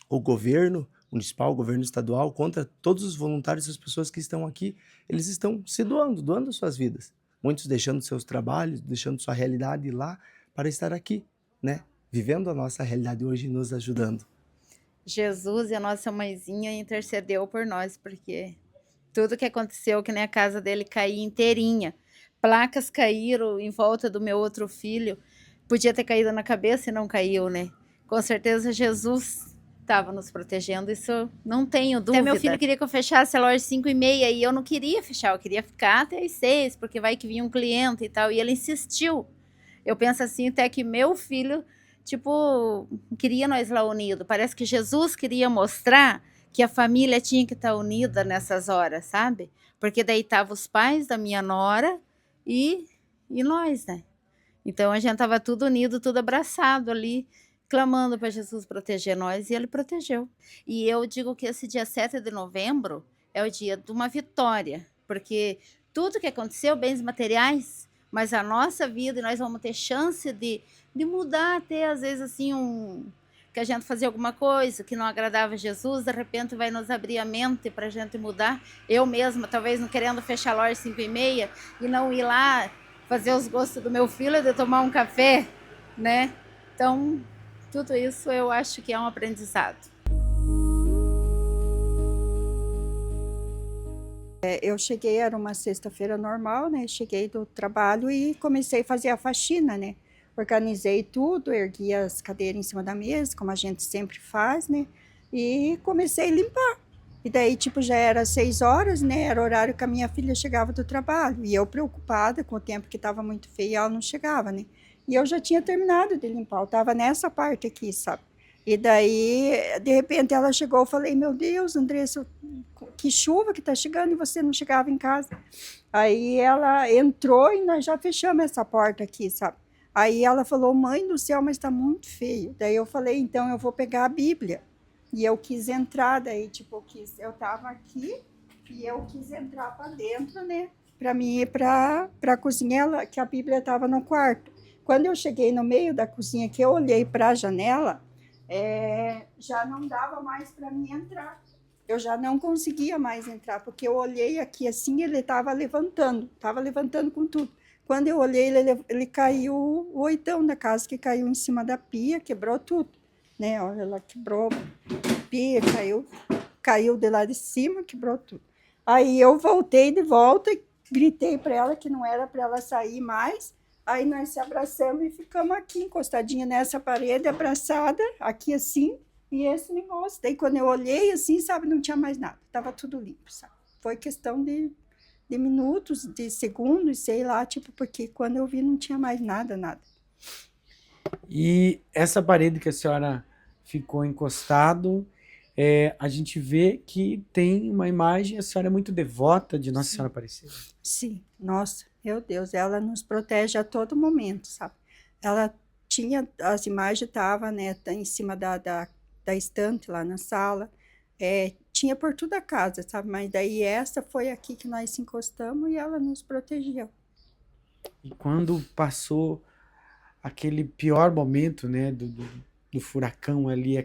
o governo municipal, o governo estadual, contra todos os voluntários, as pessoas que estão aqui, eles estão se doando suas vidas. Muitos deixando seus trabalhos, deixando sua realidade lá para estar aqui, né? Vivendo a nossa realidade hoje e nos ajudando. Jesus e a nossa mãezinha intercedeu por nós, porque tudo que aconteceu, que nem a casa dele cair inteirinha, placas caíram em volta do meu outro filho, podia ter caído na cabeça e não caiu, né? Com certeza Jesus estava nos protegendo, isso não tenho dúvida. Até meu filho queria que eu fechasse a loja às 5h30 e eu não queria fechar, eu queria ficar até às 6, porque vai que vinha um cliente e tal, e ele insistiu. Eu penso assim, até que meu filho, tipo, queria nós lá unidos. Parece que Jesus queria mostrar que a família tinha que estar unida nessas horas, sabe? Porque daí estavam os pais da minha nora e nós, né? Então a gente estava tudo unido, tudo abraçado ali, clamando para Jesus proteger nós, e ele protegeu. E eu digo que esse dia 7 de novembro é o dia de uma vitória, porque tudo que aconteceu, bens materiais, mas a nossa vida, e nós vamos ter chance de mudar até, às vezes, assim, que a gente fazia alguma coisa que não agradava a Jesus, de repente vai nos abrir a mente para a gente mudar. Eu mesma, talvez não querendo fechar a loja 5h30 e não ir lá fazer os gostos do meu filho de tomar um café, né? Então, tudo isso eu acho que é um aprendizado. Eu cheguei, era uma sexta-feira normal, né? Cheguei do trabalho e comecei a fazer a faxina, né? Organizei tudo, ergui as cadeiras em cima da mesa, como a gente sempre faz, né? E comecei a limpar. E daí, tipo, já era 6 horas, né? Era o horário que a minha filha chegava do trabalho. E eu preocupada com o tempo que estava muito feio e ela não chegava, né? E eu já tinha terminado de limpar, eu estava nessa parte aqui, sabe? E daí, de repente, ela chegou, eu falei, meu Deus, Andressa, que chuva que tá chegando e você não chegava em casa. Aí ela entrou e nós já fechamos essa porta aqui, sabe? Aí ela falou, mãe do céu, mas tá muito feio. Daí eu falei, então eu vou pegar a Bíblia. E eu quis entrar, daí tipo, eu tava aqui e eu quis entrar para dentro, né? Para mim ir para a cozinha, que a Bíblia tava no quarto. Quando eu cheguei no meio da cozinha, que eu olhei para a janela, já não dava mais para mim entrar. Eu já não conseguia mais entrar, porque eu olhei aqui assim, ele estava levantando com tudo. Quando eu olhei, ele caiu, o oitão da casa, que caiu em cima da pia, quebrou tudo, né? Olha, ela quebrou a pia, caiu de lá de cima, quebrou tudo. Aí eu voltei de volta e gritei para ela que não era para ela sair mais. Aí nós se abraçamos e ficamos aqui, encostadinha nessa parede, abraçada, aqui assim, e esse negócio. Daí quando eu olhei assim, sabe, não tinha mais nada, estava tudo limpo, sabe? Foi questão de minutos, de segundos, sei lá, tipo, porque quando eu vi não tinha mais nada. E essa parede que a senhora ficou encostado, a gente vê que tem uma imagem, a senhora é muito devota de Nossa Senhora Aparecida. Sim, nossa, meu Deus, ela nos protege a todo momento, sabe? Ela tinha, as imagens estavam, né, em cima da estante lá na sala, tinha por toda a casa, sabe? Mas daí essa foi aqui que nós se encostamos e ela nos protegeu. E quando passou aquele pior momento, né, do furacão ali,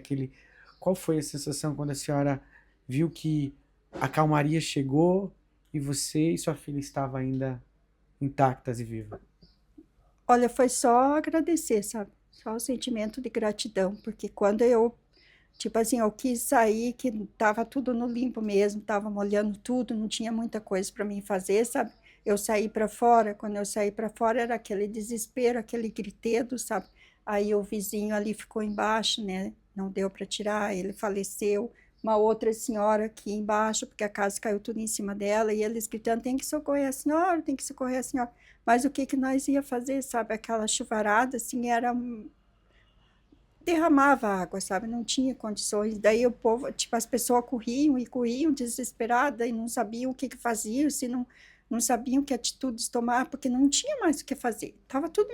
qual foi a sensação quando a senhora viu que a calmaria chegou e você e sua filha estavam ainda intactas e vivas? Olha, foi só agradecer, sabe? Só o sentimento de gratidão, porque quando eu, tipo assim, eu quis sair, que tava tudo no limpo mesmo, tava molhando tudo, não tinha muita coisa para mim fazer, sabe? Eu saí para fora, quando eu saí para fora era aquele desespero, aquele gritedo, sabe? Aí o vizinho ali ficou embaixo, né? Não deu para tirar, ele faleceu. Uma outra senhora aqui embaixo, porque a casa caiu tudo em cima dela, e eles gritando, tem que socorrer a senhora, tem que socorrer a senhora. Mas o que nós ia fazer, sabe? Aquela chuvarada, assim, derramava água, sabe? Não tinha condições. Daí o povo, tipo, as pessoas corriam desesperadas e não sabiam o que faziam, se não sabiam que atitudes tomar, porque não tinha mais o que fazer. Tava tudo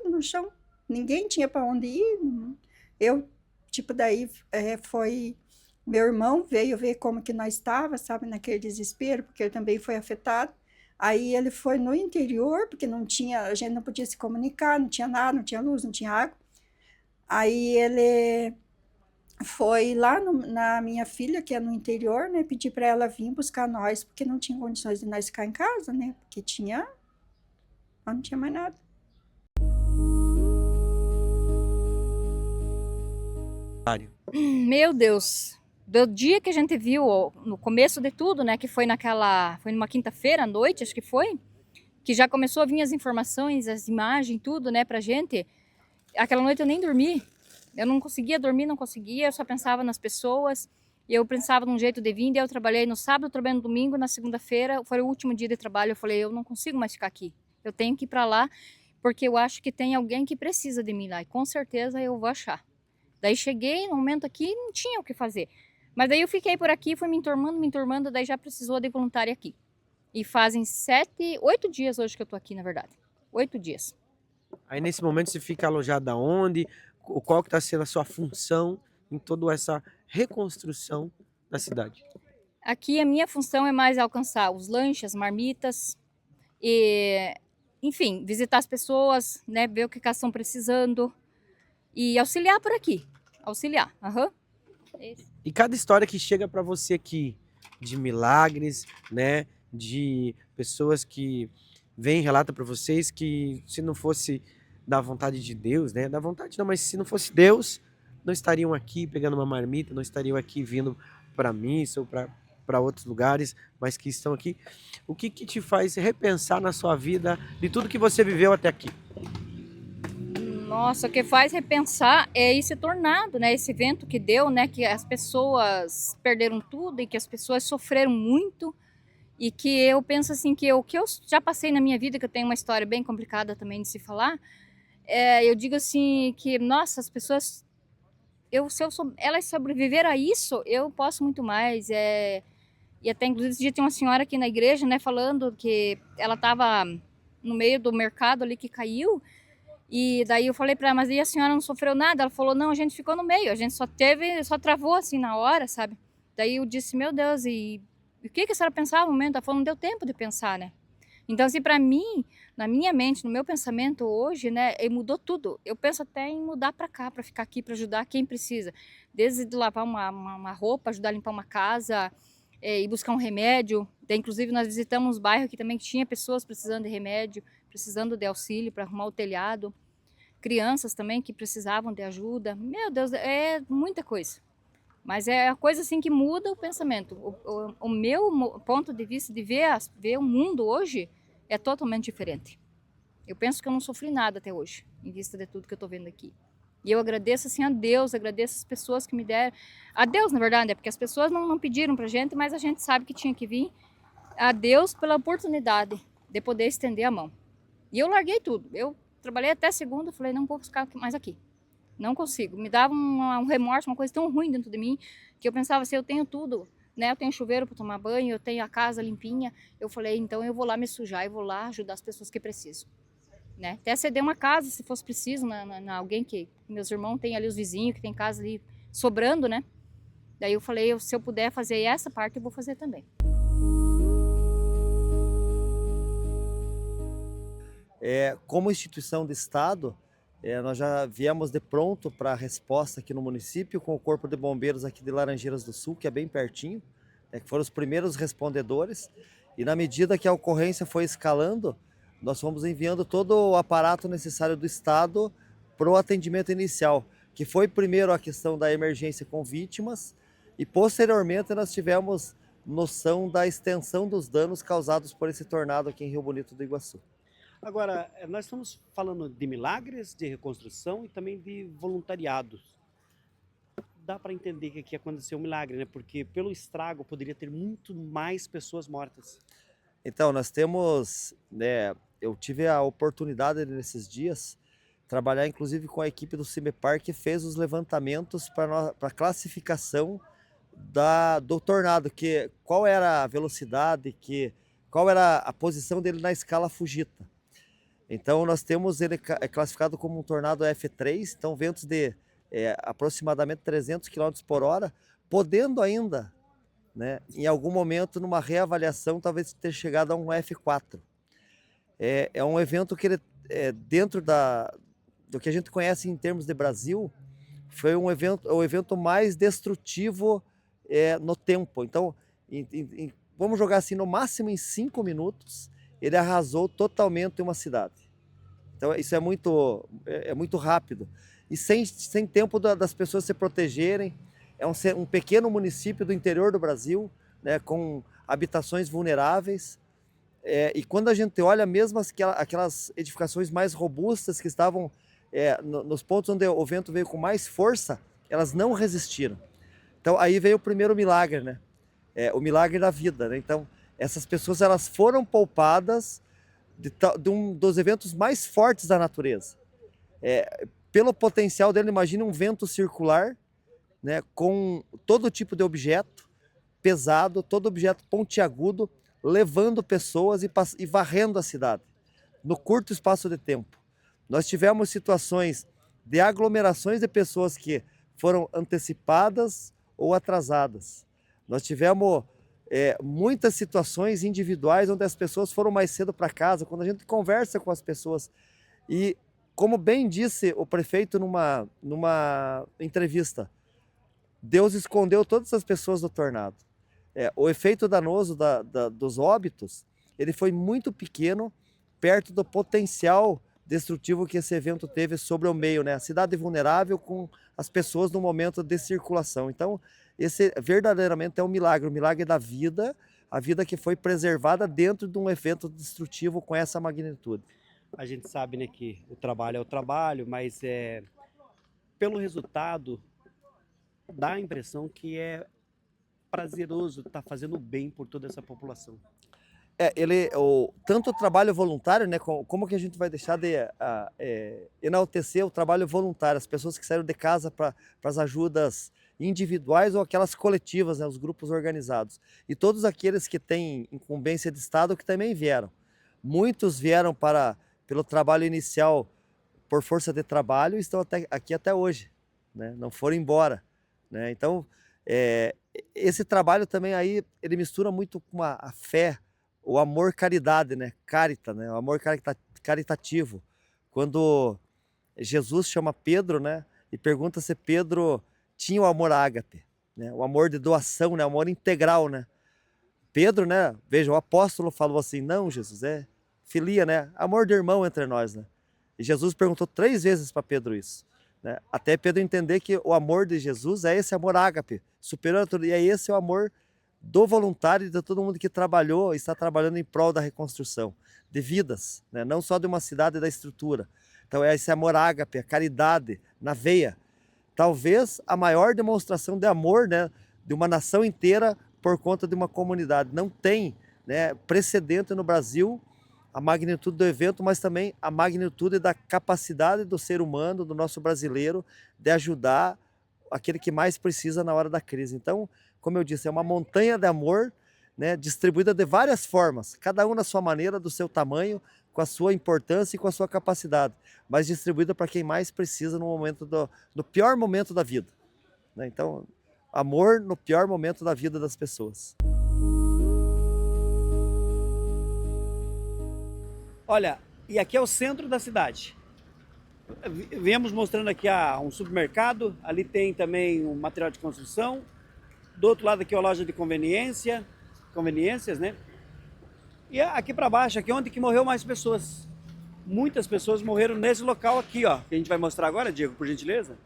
no chão. Ninguém tinha para onde ir. Eu, tipo, daí foi... Meu irmão veio ver como que nós estava, sabe, naquele desespero, porque ele também foi afetado. Aí ele foi no interior, porque a gente não podia se comunicar, não tinha nada, não tinha luz, não tinha água. Aí ele foi lá na minha filha, que é no interior, né, pedir para ela vir buscar nós, porque não tinha condições de nós ficar em casa, né, porque não tinha mais nada. Meu Deus, do dia que a gente viu, no começo de tudo, né, que foi numa quinta-feira à noite, acho que foi, que já começou a vir as informações, as imagens, tudo, né, pra gente. Aquela noite eu nem dormi, eu não conseguia dormir, eu só pensava nas pessoas, e eu pensava num jeito de vir, daí eu trabalhei no sábado, trabalhei no domingo, na segunda-feira, foi o último dia de trabalho, eu falei, eu não consigo mais ficar aqui, eu tenho que ir pra lá, porque eu acho que tem alguém que precisa de mim lá, e com certeza eu vou achar. Daí cheguei, no momento aqui, não tinha o que fazer. Mas daí eu fiquei por aqui, fui me enturmando, daí já precisou de voluntária aqui. E fazem 8 dias hoje que eu tô aqui, na verdade. 8 dias. Aí nesse momento você fica alojado aonde? Qual que está sendo a sua função em toda essa reconstrução da cidade? Aqui a minha função é mais alcançar os lanches, as marmitas, e, enfim, visitar as pessoas, né, ver o que elas estão precisando e auxiliar por aqui. Auxiliar, aham. E cada história que chega para você aqui, de milagres, né, de pessoas que vêm e relatam para vocês que se não fosse da vontade de Deus, né, da vontade não, mas se não fosse Deus, não estariam aqui pegando uma marmita, não estariam aqui vindo para missa ou para outros lugares, mas que estão aqui. O que te faz repensar na sua vida de tudo que você viveu até aqui? Nossa, o que faz repensar é esse tornado, né? Esse vento que deu, né? Que as pessoas perderam tudo e que as pessoas sofreram muito. E que eu penso assim, que o que eu já passei na minha vida, que eu tenho uma história bem complicada também de se falar, eu digo assim, que, nossa, as pessoas, elas sobreviveram a isso, eu posso muito mais. E até, inclusive, esse dia tem uma senhora aqui na igreja, né, falando que ela estava no meio do mercado ali que caiu. E daí eu falei para ela, mas aí a senhora não sofreu nada? Ela falou, não, a gente ficou no meio, a gente só travou assim na hora, sabe? Daí eu disse, meu Deus, e o que a senhora pensava no momento? Ela falou, não deu tempo de pensar, né? Então, assim, para mim, na minha mente, no meu pensamento hoje, né, mudou tudo. Eu penso até em mudar para cá, para ficar aqui, para ajudar quem precisa. Desde de lavar uma roupa, ajudar a limpar uma casa, ir buscar um remédio. Daí, inclusive, nós visitamos um bairro aqui também que tinha pessoas precisando de remédio, precisando de auxílio para arrumar o telhado. Crianças também que precisavam de ajuda. Meu Deus, é muita coisa. Mas é a coisa assim que muda o pensamento. O meu ponto de vista de ver o mundo hoje é totalmente diferente. Eu penso que eu não sofri nada até hoje, em vista de tudo que eu estou vendo aqui. E eu agradeço assim a Deus, agradeço as pessoas que me deram. A Deus, na verdade, porque as pessoas não pediram pra gente, mas a gente sabe que tinha que vir. A Deus pela oportunidade de poder estender a mão. E eu larguei tudo. Eu trabalhei até segunda, falei, não vou ficar mais aqui. Não consigo. Me dava um remorso, uma coisa tão ruim dentro de mim, que eu pensava assim, eu tenho tudo, né? Eu tenho chuveiro para tomar banho, eu tenho a casa limpinha. Eu falei, então eu vou lá me sujar, eu vou lá ajudar as pessoas que precisam, né? Até ceder uma casa, se fosse preciso, na alguém que... Meus irmãos têm ali, os vizinhos, que tem casa ali sobrando, né? Daí eu falei, se eu puder fazer essa parte, eu vou fazer também. Como instituição de Estado, nós já viemos de pronto para a resposta aqui no município com o Corpo de Bombeiros aqui de Laranjeiras do Sul, que é bem pertinho, que foram os primeiros respondedores, e na medida que a ocorrência foi escalando, nós fomos enviando todo o aparato necessário do Estado para o atendimento inicial, que foi primeiro a questão da emergência com vítimas, e posteriormente nós tivemos noção da extensão dos danos causados por esse tornado aqui em Rio Bonito do Iguaçu. Agora, nós estamos falando de milagres, de reconstrução e também de voluntariados. Dá para entender que aqui aconteceu um milagre, né? Porque pelo estrago poderia ter muito mais pessoas mortas. Então, nós temos, eu tive a oportunidade nesses dias trabalhar inclusive com a equipe do CIMEPAR que fez os levantamentos para a classificação do tornado, qual era a velocidade, qual era a posição dele na escala Fujita. Então nós temos ele classificado como um tornado F3, então ventos de aproximadamente 300 km por hora, podendo ainda, né, em algum momento numa reavaliação talvez ter chegado a um F4. É um evento que ele, dentro do que a gente conhece em termos de Brasil, foi o evento mais destrutivo no tempo. Então, vamos jogar assim, no máximo em 5 minutos, ele arrasou totalmente uma cidade. Então isso é muito rápido. E sem tempo das pessoas se protegerem. É um pequeno município do interior do Brasil, né, com habitações vulneráveis. E quando a gente olha mesmo aquelas edificações mais robustas que estavam nos pontos onde o vento veio com mais força, elas não resistiram. Então aí veio o primeiro milagre, né? O milagre da vida, né? Então essas pessoas elas foram poupadas de um dos eventos mais fortes da natureza. Pelo potencial dele, imagine um vento circular, né, com todo tipo de objeto pesado, todo objeto pontiagudo, levando pessoas e varrendo a cidade, no curto espaço de tempo. Nós tivemos situações de aglomerações de pessoas que foram antecipadas ou atrasadas. Nós tivemos muitas situações individuais onde as pessoas foram mais cedo para casa, quando a gente conversa com as pessoas. E, como bem disse o prefeito numa entrevista, Deus escondeu todas as pessoas do tornado. O efeito danoso dos óbitos, ele foi muito pequeno, perto do potencial destrutivo que esse evento teve sobre o meio, né? A cidade vulnerável com as pessoas no momento de circulação. Então, esse verdadeiramente é um milagre, o milagre da vida, a vida que foi preservada dentro de um evento destrutivo com essa magnitude. A gente sabe, né, que o trabalho é o trabalho, mas pelo resultado dá a impressão que é prazeroso estar fazendo bem por toda essa população. Tanto o trabalho voluntário, né, como que a gente vai deixar de enaltecer o trabalho voluntário, as pessoas que saíram de casa para as ajudas individuais ou aquelas coletivas, né, os grupos organizados. E todos aqueles que têm incumbência de Estado que também vieram. Muitos vieram pelo trabalho inicial por força de trabalho e estão aqui até hoje, né, não foram embora, né? Então, esse trabalho também aí, ele mistura muito com a fé, o amor caridade, né? Carita, né? O amor caritativo. Quando Jesus chama Pedro, né? E pergunta se Pedro tinha o amor ágape, né? O amor de doação, né? O amor integral, né? Pedro, né? Veja, o apóstolo falou assim, não, Jesus, filia, né? Amor de irmão entre nós, né? E Jesus perguntou 3 vezes para Pedro isso, né? Até Pedro entender que o amor de Jesus é esse amor ágape, superior a tudo, e é esse o amor do voluntário e de todo mundo que trabalhou e está trabalhando em prol da reconstrução de vidas, né? Não só de uma cidade e da estrutura. Então é esse amor ágape, a caridade na veia. Talvez a maior demonstração de amor, né, de uma nação inteira por conta de uma comunidade. Não tem, né, precedente no Brasil a magnitude do evento, mas também a magnitude da capacidade do ser humano, do nosso brasileiro, de ajudar aquele que mais precisa na hora da crise. Então, como eu disse, é uma montanha de amor, né, distribuída de várias formas, cada um na sua maneira, do seu tamanho, com a sua importância e com a sua capacidade, mas distribuída para quem mais precisa no pior momento da vida, né? Então, amor no pior momento da vida das pessoas. Olha, e aqui é o centro da cidade. Viemos mostrando aqui um supermercado, ali tem também um material de construção. Do outro lado aqui é a loja de conveniências, né? E aqui para baixo, aqui é onde que morreu mais pessoas. Muitas pessoas morreram nesse local aqui, ó, que a gente vai mostrar agora, Diego, por gentileza.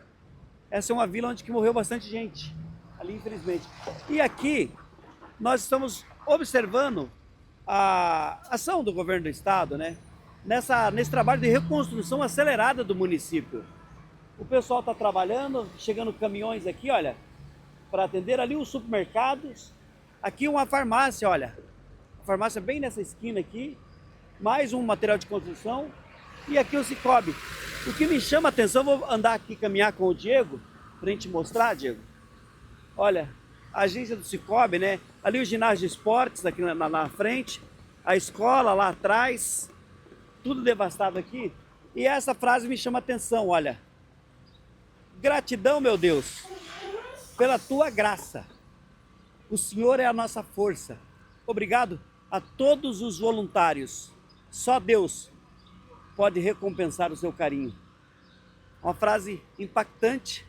Essa é uma vila onde que morreu bastante gente, ali infelizmente. E aqui nós estamos observando a ação do governo do estado, né? Nesse trabalho de reconstrução acelerada do município. O pessoal está trabalhando, chegando caminhões aqui, olha, para atender ali os supermercados. Aqui uma farmácia, olha, a farmácia bem nessa esquina aqui, mais um material de construção e aqui o Cicobi. O que me chama a atenção, vou andar aqui, caminhar com o Diego, para a gente mostrar, Diego. Olha, a agência do Cicobi, né? Ali o ginásio de esportes aqui na frente, a escola lá atrás, tudo devastado aqui. E essa frase me chama a atenção, olha. Gratidão, meu Deus, pela tua graça. O Senhor é a nossa força. Obrigado a todos os voluntários. Só Deus pode recompensar o seu carinho. Uma frase impactante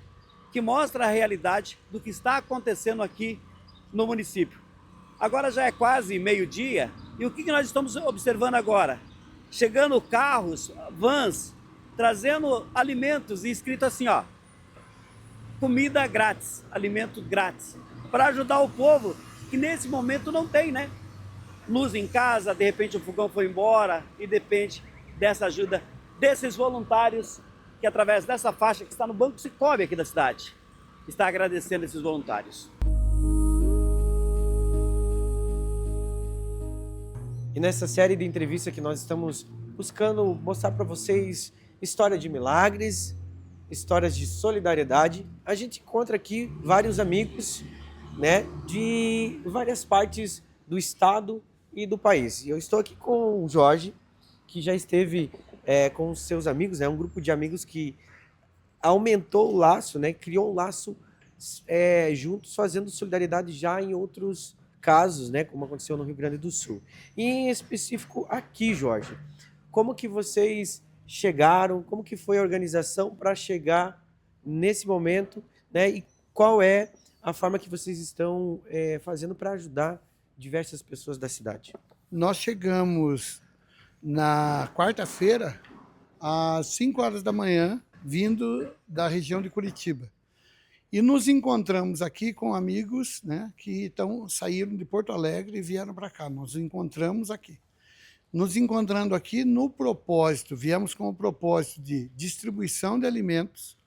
que mostra a realidade do que está acontecendo aqui no município. Agora já é quase meio-dia e o que nós estamos observando agora? Chegando carros, vans, trazendo alimentos e escrito assim, ó, comida grátis, alimento grátis, para ajudar o povo que nesse momento não tem, né? Luz em casa, de repente o fogão foi embora e depende dessa ajuda desses voluntários que através dessa faixa que está no Banco Cicobi aqui da cidade, está agradecendo esses voluntários. E nessa série de entrevistas que nós estamos buscando mostrar para vocês história de milagres, histórias de solidariedade, a gente encontra aqui vários amigos, né, de várias partes do estado e do país. E eu estou aqui com o Jorge, que já esteve com os seus amigos, né, um grupo de amigos que aumentou o laço, né, criou um laço juntos, fazendo solidariedade já em outros casos, né, como aconteceu no Rio Grande do Sul. E em específico aqui, Jorge, como que vocês chegaram, como que foi a organização para chegar nesse momento, né, e qual é a forma que vocês estão fazendo para ajudar diversas pessoas da cidade? Nós chegamos na quarta-feira, às 5 horas da manhã, vindo da região de Curitiba. E nos encontramos aqui com amigos, né, que saíram de Porto Alegre e vieram para cá. Nós nos encontramos aqui. Nos encontrando aqui no propósito, viemos com o propósito de distribuição de alimentos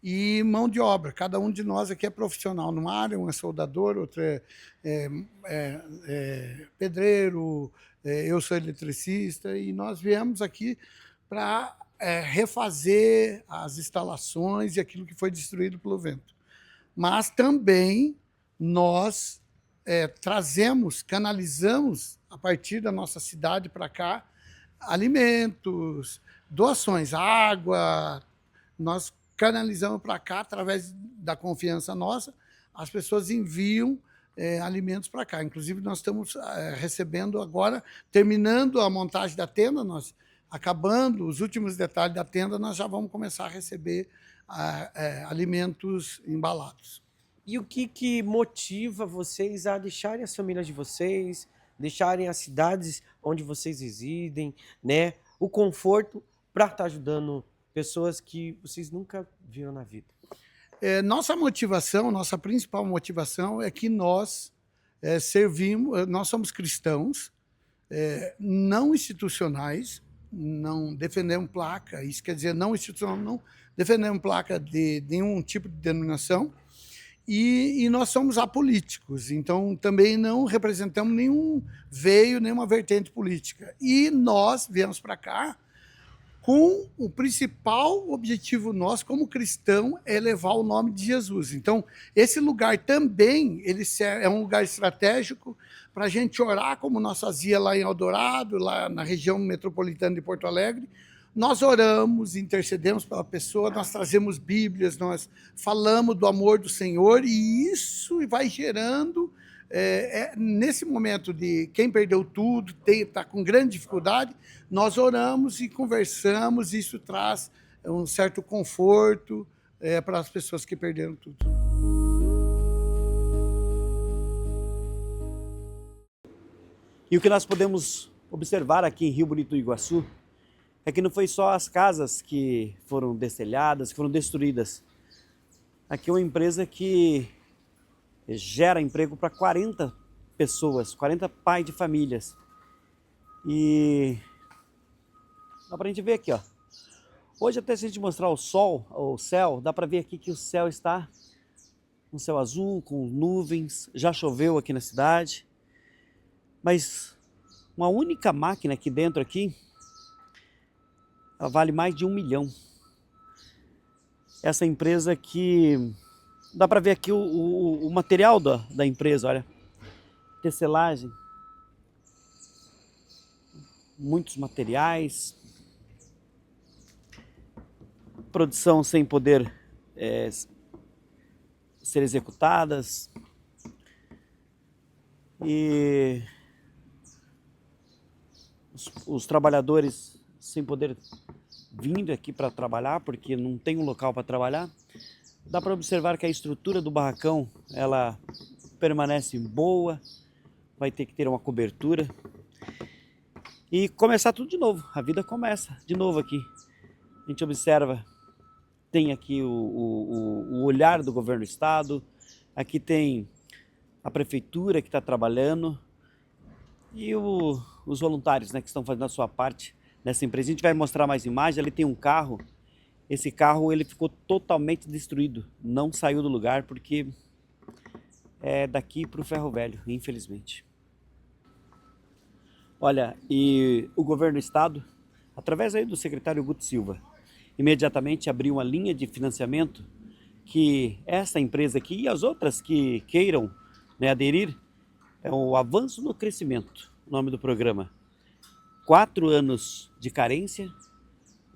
e mão de obra. Cada um de nós aqui é profissional numa área, um é soldador, outro é pedreiro, eu sou eletricista, e nós viemos aqui para refazer as instalações e aquilo que foi destruído pelo vento. Mas também nós canalizamos, a partir da nossa cidade para cá, alimentos, doações, água. Nós canalizamos para cá, através da confiança nossa, as pessoas enviam alimentos para cá. Inclusive, nós estamos recebendo agora, terminando a montagem da tenda, nós acabando os últimos detalhes da tenda, nós já vamos começar a receber alimentos embalados. E o que motiva vocês a deixarem as famílias de vocês, deixarem as cidades onde vocês residem, né, o conforto para estar ajudando pessoas que vocês nunca viram na vida? Nossa motivação, nossa principal motivação é que nós servimos, nós somos cristãos, não institucionais, não defendemos placa, isso quer dizer não institucional, não defendemos placa de nenhum tipo de denominação, e nós somos apolíticos, então também não representamos nenhuma vertente política. E nós viemos para cá com o principal objetivo nosso como cristão é levar o nome de Jesus. Então, esse lugar também é um lugar estratégico para a gente orar, como nós fazíamos lá em Eldorado, lá na região metropolitana de Porto Alegre. Nós oramos, intercedemos pela pessoa, nós trazemos Bíblias, nós falamos do amor do Senhor, e isso vai gerando, nesse momento de quem perdeu tudo, está com grande dificuldade, nós oramos e conversamos, e isso traz um certo conforto para as pessoas que perderam tudo. E o que nós podemos observar aqui em Rio Bonito do Iguaçu é que não foi só as casas que foram destelhadas, que foram destruídas. Aqui é uma empresa que gera emprego para 40 pessoas, 40 pais de famílias. E dá para a gente ver aqui, ó. Hoje, até se a gente mostrar o céu, dá para ver aqui que o céu está um céu azul, com nuvens. Já choveu aqui na cidade, mas uma única máquina aqui dentro aqui, ela vale mais de 1 milhão. Essa empresa aqui, dá para ver aqui o material da empresa, olha, tecelagem, muitos materiais, produção sem poder ser executadas, e os trabalhadores sem poder vir aqui para trabalhar, porque não tem um local para trabalhar. Dá para observar que a estrutura do barracão, ela permanece boa, vai ter que ter uma cobertura e começar tudo de novo. A vida começa de novo aqui. A gente observa, tem aqui o olhar do governo do estado, aqui tem a prefeitura que está trabalhando e os voluntários, né, que estão fazendo a sua parte nessa empresa. A gente vai mostrar mais imagens. Ali tem um carro. Esse carro ele ficou totalmente destruído, não saiu do lugar porque é daqui para o Ferro Velho, infelizmente. Olha, e o governo do estado, através aí do secretário Guto Silva, imediatamente abrir uma linha de financiamento que essa empresa aqui e as outras que queiram, né, aderir, é o Avanço no Crescimento, o nome do programa. 4 anos de carência,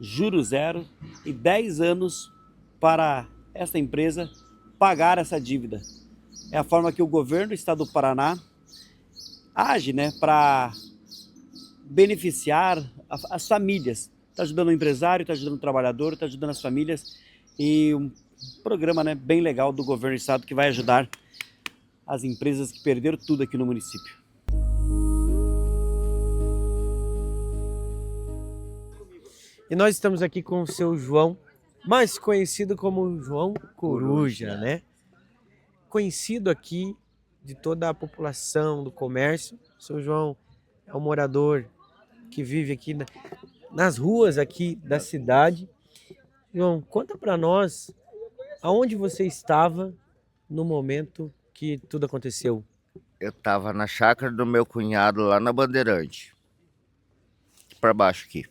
juros zero e 10 anos para essa empresa pagar essa dívida. É a forma que o governo do estado do Paraná age, né, para beneficiar as famílias. Está ajudando o empresário, está ajudando o trabalhador, está ajudando as famílias, e um programa, né, bem legal do governo do estado que vai ajudar as empresas que perderam tudo aqui no município. E nós estamos aqui com o seu João, mais conhecido como João Coruja, né? Conhecido aqui de toda a população do comércio. O seu João é um morador que vive aqui nas ruas aqui da cidade. João, conta para nós aonde você estava no momento que tudo aconteceu. Eu estava na chácara do meu cunhado lá na Bandeirante, para baixo aqui.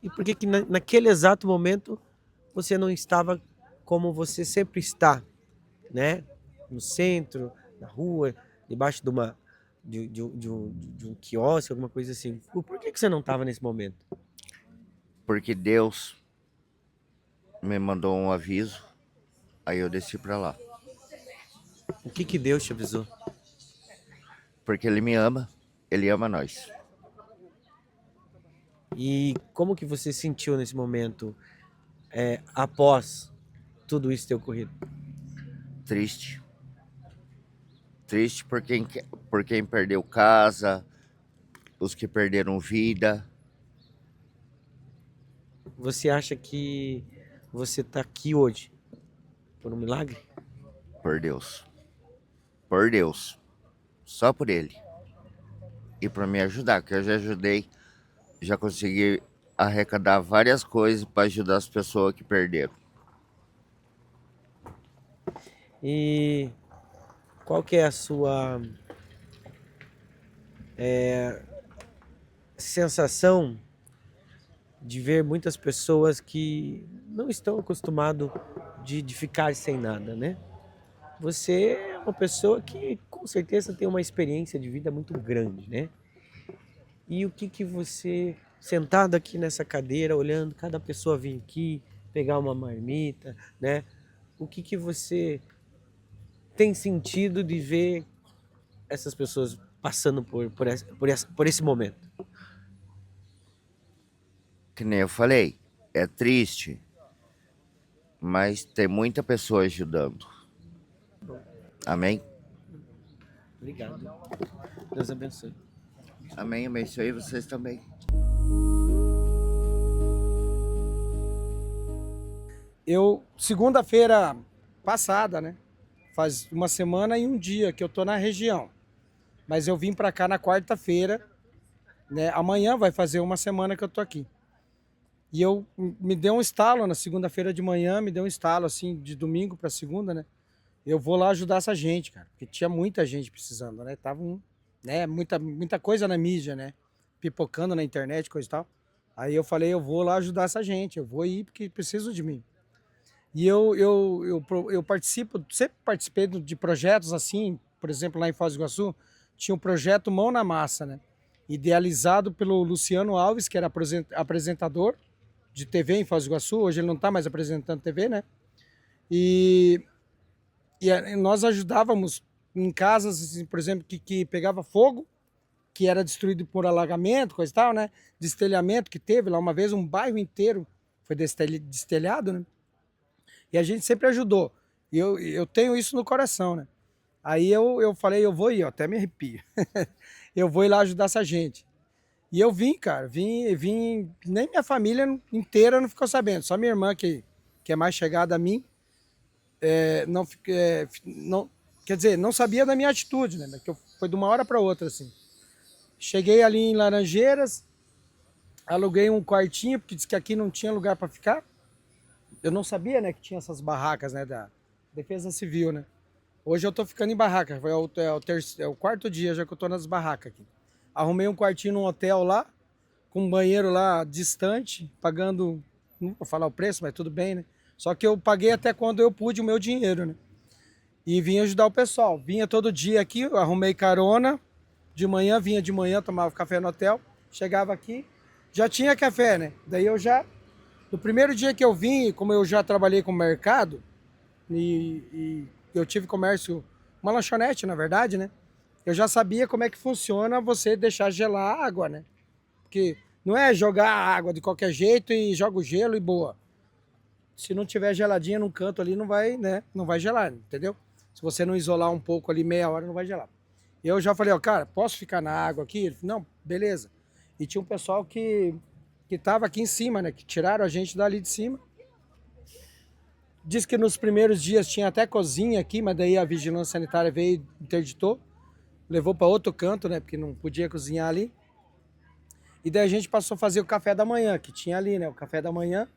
E por que naquele exato momento você não estava como você sempre está, né? No centro, na rua, debaixo de um quiosque, alguma coisa assim. Por que você não estava nesse momento? Porque Deus me mandou um aviso, aí eu desci para lá. O que Deus te avisou? Porque Ele me ama, Ele ama nós. E como que você sentiu nesse momento, após tudo isso ter ocorrido? Triste. Triste por quem perdeu casa, os que perderam vida. Você acha que você está aqui hoje por um milagre? Por Deus. Por Deus. Só por Ele. E para me ajudar, que eu já ajudei. Já consegui arrecadar várias coisas para ajudar as pessoas que perderam. E qual que é a sua sensação de ver muitas pessoas que não estão acostumadas de ficar sem nada, né? Você é uma pessoa que com certeza tem uma experiência de vida muito grande, né? E o que você, sentado aqui nessa cadeira, olhando cada pessoa vir aqui, pegar uma marmita, né? O que você tem sentido de ver essas pessoas passando por esse momento? Que nem eu falei, é triste, mas tem muita pessoa ajudando. Amém? Obrigado. Deus abençoe. Amém, abençoe vocês também. Eu, segunda-feira passada, né? Faz uma semana e um dia que eu tô na região. Mas eu vim para cá na quarta-feira, né? Amanhã vai fazer uma semana que eu tô aqui. E me deu um estalo na segunda-feira de manhã, me deu um estalo assim de domingo para segunda, né? Eu vou lá ajudar essa gente, cara, porque tinha muita gente precisando, né? Tava muita coisa na mídia, né? Pipocando na internet, coisa e tal. Aí eu falei, eu vou lá ajudar essa gente, eu vou ir porque precisam de mim. E eu participo, sempre participei de projetos assim, por exemplo, lá em Foz do Iguaçu, tinha um projeto Mão na Massa, né? Idealizado pelo Luciano Alves, que era apresentador de TV em Foz do Iguaçu, hoje ele não está mais apresentando TV, né? E nós ajudávamos em casas, assim, por exemplo, que pegava fogo, que era destruído por alagamento, coisa e tal, né? Destelhamento que teve lá uma vez, um bairro inteiro foi destelhado, né? E a gente sempre ajudou. E eu tenho isso no coração, né? Aí eu falei, eu vou ir, eu até me arrepio. Eu vou ir lá ajudar essa gente. E eu vim, cara, vim, nem minha família inteira não ficou sabendo, só minha irmã, que é mais chegada a mim, quer dizer, não sabia da minha atitude, né? Que foi de uma hora para outra, assim. Cheguei ali em Laranjeiras, aluguei um quartinho, porque disse que aqui não tinha lugar para ficar. Eu não sabia, né, que tinha essas barracas, né, da Defesa Civil, né? Hoje eu tô ficando em barraca, é o quarto dia já que eu tô nas barracas aqui. Arrumei um quartinho num hotel lá, com um banheiro lá distante, pagando não vou falar o preço, mas tudo bem, né? Só que eu paguei até quando eu pude o meu dinheiro, né? E vim ajudar o pessoal. Vinha todo dia aqui, eu arrumei carona, de manhã, vinha de manhã, tomava café no hotel, chegava aqui, já tinha café, né? Daí eu já, no primeiro dia que eu vim, como eu já trabalhei com mercado, e eu tive comércio, uma lanchonete, na verdade, né? Eu já sabia como é que funciona você deixar gelar a água, né? Porque não é jogar a água de qualquer jeito e joga o gelo e boa. Se não tiver geladinha num canto ali, não vai, né? Não vai gelar, entendeu? Se você não isolar um pouco ali, meia hora, não vai gelar. Eu já falei, ó, cara, posso ficar na água aqui? Ele falou, não, beleza. E tinha um pessoal que tava aqui em cima, né? Que tiraram a gente dali de cima. Diz que nos primeiros dias tinha até cozinha aqui, mas daí a vigilância sanitária veio e interditou. Levou para outro canto, né? Porque não podia cozinhar ali. E daí a gente passou a fazer o café da manhã, que tinha ali, né? O café da manhã,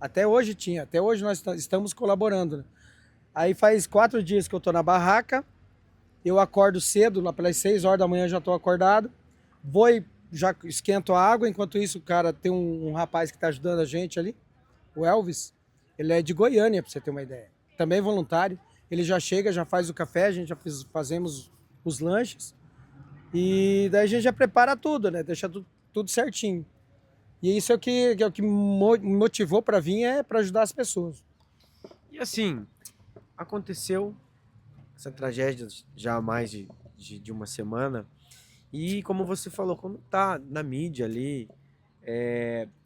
até hoje tinha. Até hoje nós estamos colaborando, né? Aí faz 4 dias que eu tô na barraca. Eu acordo cedo, lá pelas 6 horas da manhã já tô acordado. Vou e já esquento a água. Enquanto isso, o cara tem um rapaz que tá ajudando a gente ali, o Elvis. Ele é de Goiânia, pra você ter uma ideia. Também voluntário. Ele já chega, já faz o café, a gente já fazemos os lanches. E daí a gente já prepara tudo, né? Deixa tudo certinho. E isso é o que me motivou para vir, para ajudar as pessoas. E assim, aconteceu essa tragédia já há mais de uma semana. E como você falou, quando tá na mídia ali,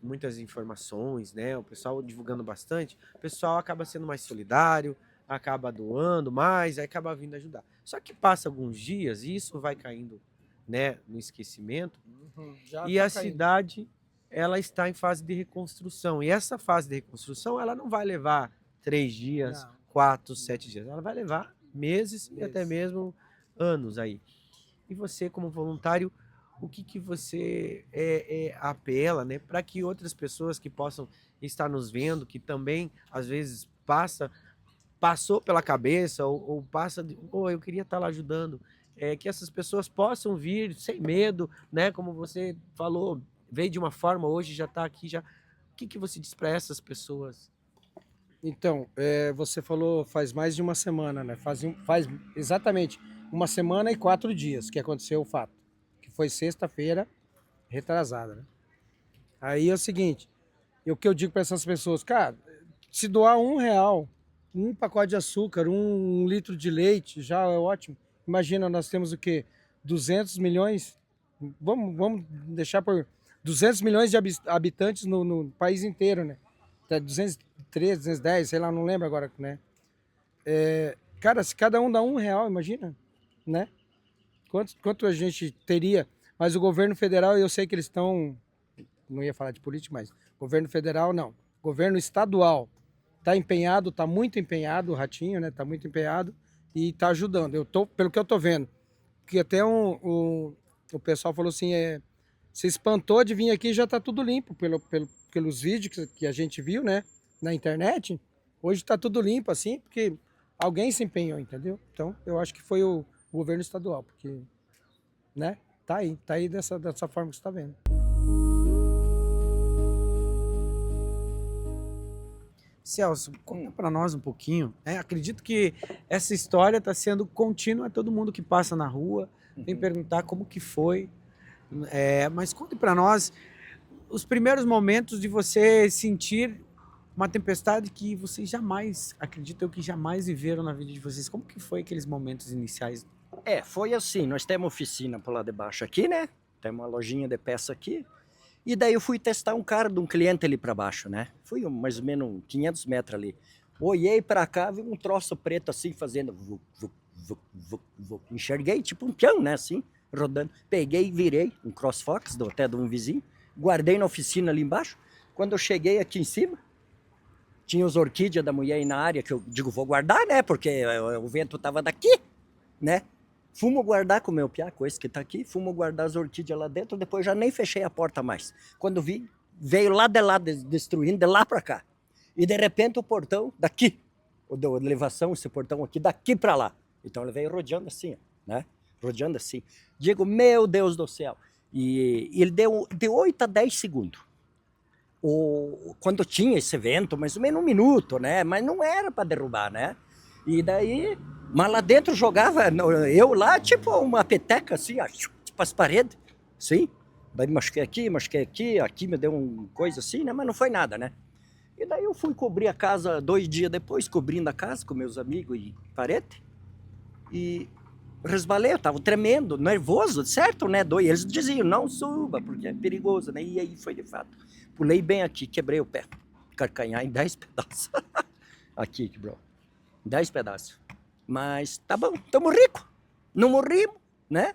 muitas informações, né? O pessoal divulgando bastante, o pessoal acaba sendo mais solidário, acaba doando mais, aí acaba vindo ajudar. Só que passa alguns dias e isso vai caindo, né, no esquecimento. E tá a cidade, ela está em fase de reconstrução. E essa fase de reconstrução, ela não vai levar 3 dias, 4, 7 dias. Ela vai levar meses e até mesmo anos aí. E você, como voluntário, o que você apela, né, para que outras pessoas que possam estar nos vendo, que também às vezes passou pela cabeça ou passa de, eu queria estar lá ajudando, que essas pessoas possam vir sem medo, né, como você falou, veio de uma forma, hoje já está aqui, já. O que você diz para essas pessoas? Então, você falou faz mais de uma semana, né? Faz exatamente 1 semana e 4 dias que aconteceu o fato. Que foi sexta-feira retrasada, né? Aí é o seguinte, o que eu digo para essas pessoas, cara, se doar R$1, um pacote de açúcar, um litro de leite, já é ótimo. Imagina, nós temos o quê? 200 milhões? Vamos deixar por 200 milhões de habitantes no país inteiro, né? 213, 210, sei lá, não lembro agora, né? Cara, se cada um dá R$1, imagina, né? Quanto a gente teria? Mas o governo federal, eu sei que eles estão, não ia falar de política, mas governo federal não. Governo estadual está empenhado, está muito empenhado, o Ratinho, né? Está muito empenhado e está ajudando. Pelo que eu tô vendo, que até o pessoal falou assim, se espantou de vir aqui e já está tudo limpo pelos vídeos que a gente viu, né? Na internet. Hoje está tudo limpo assim, porque alguém se empenhou, entendeu? Então, eu acho que foi o governo estadual, porque, né? Tá aí dessa forma que você está vendo. Celso, conta para nós um pouquinho. Acredito que essa história está sendo contínua a todo mundo que passa na rua, vem perguntar como que foi. Mas conte para nós os primeiros momentos de você sentir uma tempestade que vocês jamais, acredito eu, que jamais viveram na vida de vocês. Como que foi aqueles momentos iniciais? Foi assim, nós temos oficina por lá de baixo aqui, né? Temos uma lojinha de peça aqui. E daí eu fui testar um cara de um cliente ali para baixo, né? Fui mais ou menos 500 metros ali. Olhei para cá, vi um troço preto assim, fazendo... Enxerguei tipo um peão, né? Assim, rodando. Peguei e virei um CrossFox, até de um vizinho. Guardei na oficina ali embaixo. Quando eu cheguei aqui em cima, tinha os orquídeas da mulher aí na área, que eu digo, vou guardar, né? Porque o vento tava daqui, né? Fumo guardar com o meu piá, com esse que tá aqui, fumo guardar as orquídeas lá dentro, depois já nem fechei a porta mais. Quando vi, veio lá de lá, destruindo, de lá pra cá. E de repente o portão daqui, o da elevação, esse portão aqui, daqui pra lá. Então ele veio rodeando assim, né? Rodeando assim. Digo, meu Deus do céu. E ele deu de 8 a 10 segundos. quando tinha esse evento, mais ou menos 1 minuto, né? Mas não era para derrubar, né? E daí, mas lá dentro jogava, eu lá, tipo uma peteca, assim, ó, tipo as paredes, sim. Daí machuquei aqui me deu uma coisa assim, né? Mas não foi nada, né? E daí eu fui cobrir a casa 2 dias depois, cobrindo a casa com meus amigos e parente. E resbalei, eu tava tremendo, nervoso, certo, né? Eles diziam, não suba, porque é perigoso, né? E aí foi de fato. Pulei bem aqui, quebrei o pé. Carcanhar em 10 pedaços. Aqui, quebrou. 10 pedaços. Mas tá bom, tamo rico. Não morrimos, né?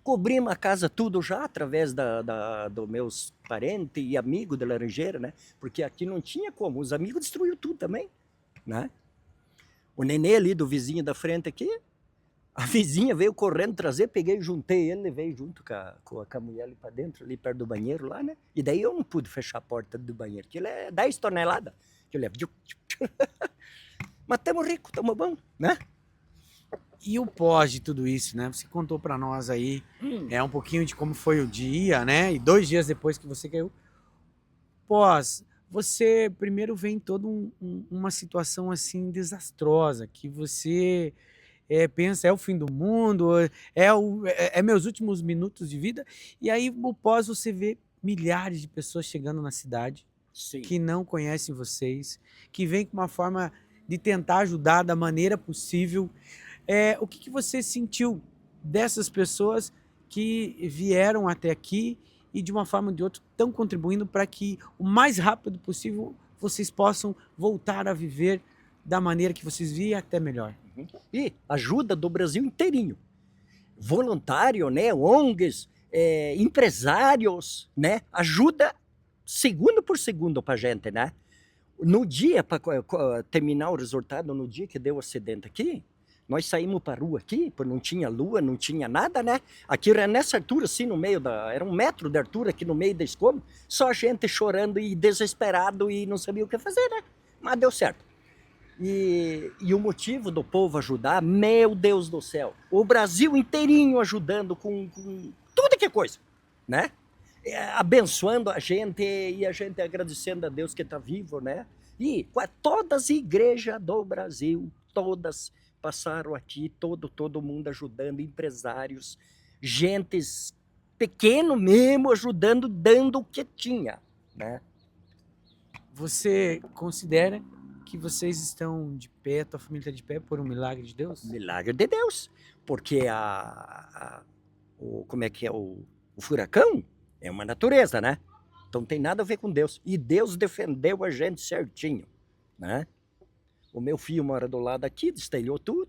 Cobrimos a casa tudo já, através dos meus parentes e amigos de Laranjeira, né? Porque aqui não tinha como, os amigos destruíram tudo também, né? O nenê ali do vizinho da frente aqui, a vizinha veio correndo trazer, peguei, juntei ele, levei junto com a mulher ali pra dentro, ali perto do banheiro lá, né? E daí eu não pude fechar a porta do banheiro, que ele é 10 toneladas, que ele é... Mas tamo rico, tamo bom, né? E o pós de tudo isso, né? Você contou para nós aí um pouquinho de como foi o dia, né? E 2 dias depois que você caiu. Pós, você primeiro vem toda uma situação assim desastrosa, que você pensa, é o fim do mundo, é meus últimos minutos de vida. E aí o pós você vê milhares de pessoas chegando na cidade, sim, que não conhecem vocês, que vêm com uma forma de tentar ajudar da maneira possível. O que você sentiu dessas pessoas que vieram até aqui e de uma forma ou de outra estão contribuindo para que o mais rápido possível vocês possam voltar a viver da maneira que vocês viam até melhor? E ajuda do Brasil inteirinho. Voluntário, né? ONGs, empresários, né? Ajuda segundo por segundo pra gente, né? No dia, para terminar o resultado, no dia que deu o acidente aqui, nós saímos para a rua aqui, porque não tinha lua, não tinha nada, né? Aqui era nessa altura, assim, no meio era 1 metro de altura aqui no meio da escova, só gente chorando e desesperado e não sabia o que fazer, né? Mas deu certo. E o motivo do povo ajudar, meu Deus do céu, o Brasil inteirinho ajudando com tudo que é coisa, né? Abençoando a gente e a gente agradecendo a Deus que está vivo, né? E todas as igrejas do Brasil, todas passaram aqui, todo mundo ajudando, empresários, gentes pequeno mesmo, ajudando, dando o que tinha, né? Você considera que vocês estão de pé, tua família está de pé por um milagre de Deus? Milagre de Deus, porque como é que é o furacão? É uma natureza, né? Então não tem nada a ver com Deus. E Deus defendeu a gente certinho, né? O meu filho mora do lado aqui, destelhou tudo.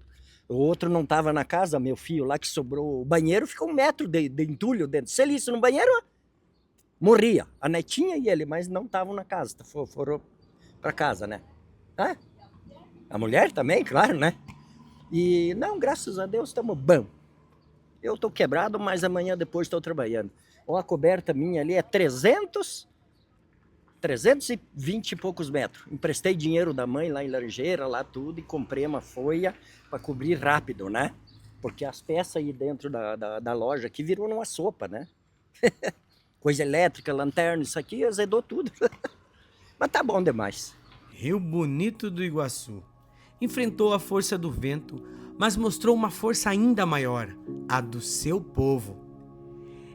O outro não estava na casa, meu filho lá que sobrou o banheiro, ficou 1 metro de entulho dentro. Se ele isso no banheiro, morria. A netinha e ele, mas não estavam na casa, foram para casa, né? A mulher também, claro, né? E não, graças a Deus estamos bom. Eu estou quebrado, mas amanhã depois estou trabalhando. Ó, a coberta minha ali é 320 e poucos metros. Emprestei dinheiro da mãe lá em Laranjeira, lá tudo, e comprei uma folha para cobrir rápido, né? Porque as peças aí dentro da loja aqui virou numa sopa, né? Coisa elétrica, lanterna, isso aqui azedou tudo. Mas tá bom demais. Rio Bonito do Iguaçu enfrentou a força do vento, mas mostrou uma força ainda maior, a do seu povo.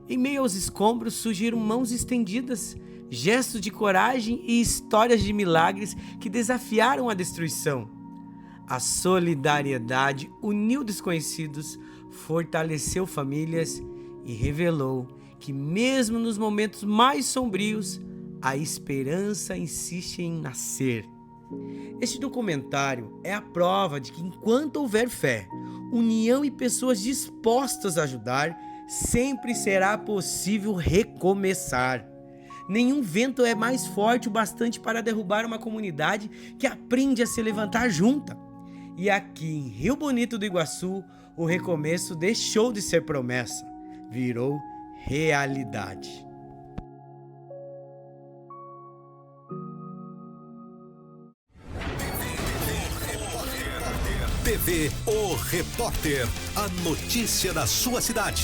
Em meio aos escombros surgiram mãos estendidas, gestos de coragem e histórias de milagres que desafiaram a destruição. A solidariedade uniu desconhecidos, fortaleceu famílias e revelou que mesmo nos momentos mais sombrios, a esperança insiste em nascer. Este documentário é a prova de que enquanto houver fé, união e pessoas dispostas a ajudar, sempre será possível recomeçar. Nenhum vento é mais forte o bastante para derrubar uma comunidade que aprende a se levantar junta. E aqui em Rio Bonito do Iguaçu, o recomeço deixou de ser promessa, virou realidade. TV O Repórter, a notícia da sua cidade.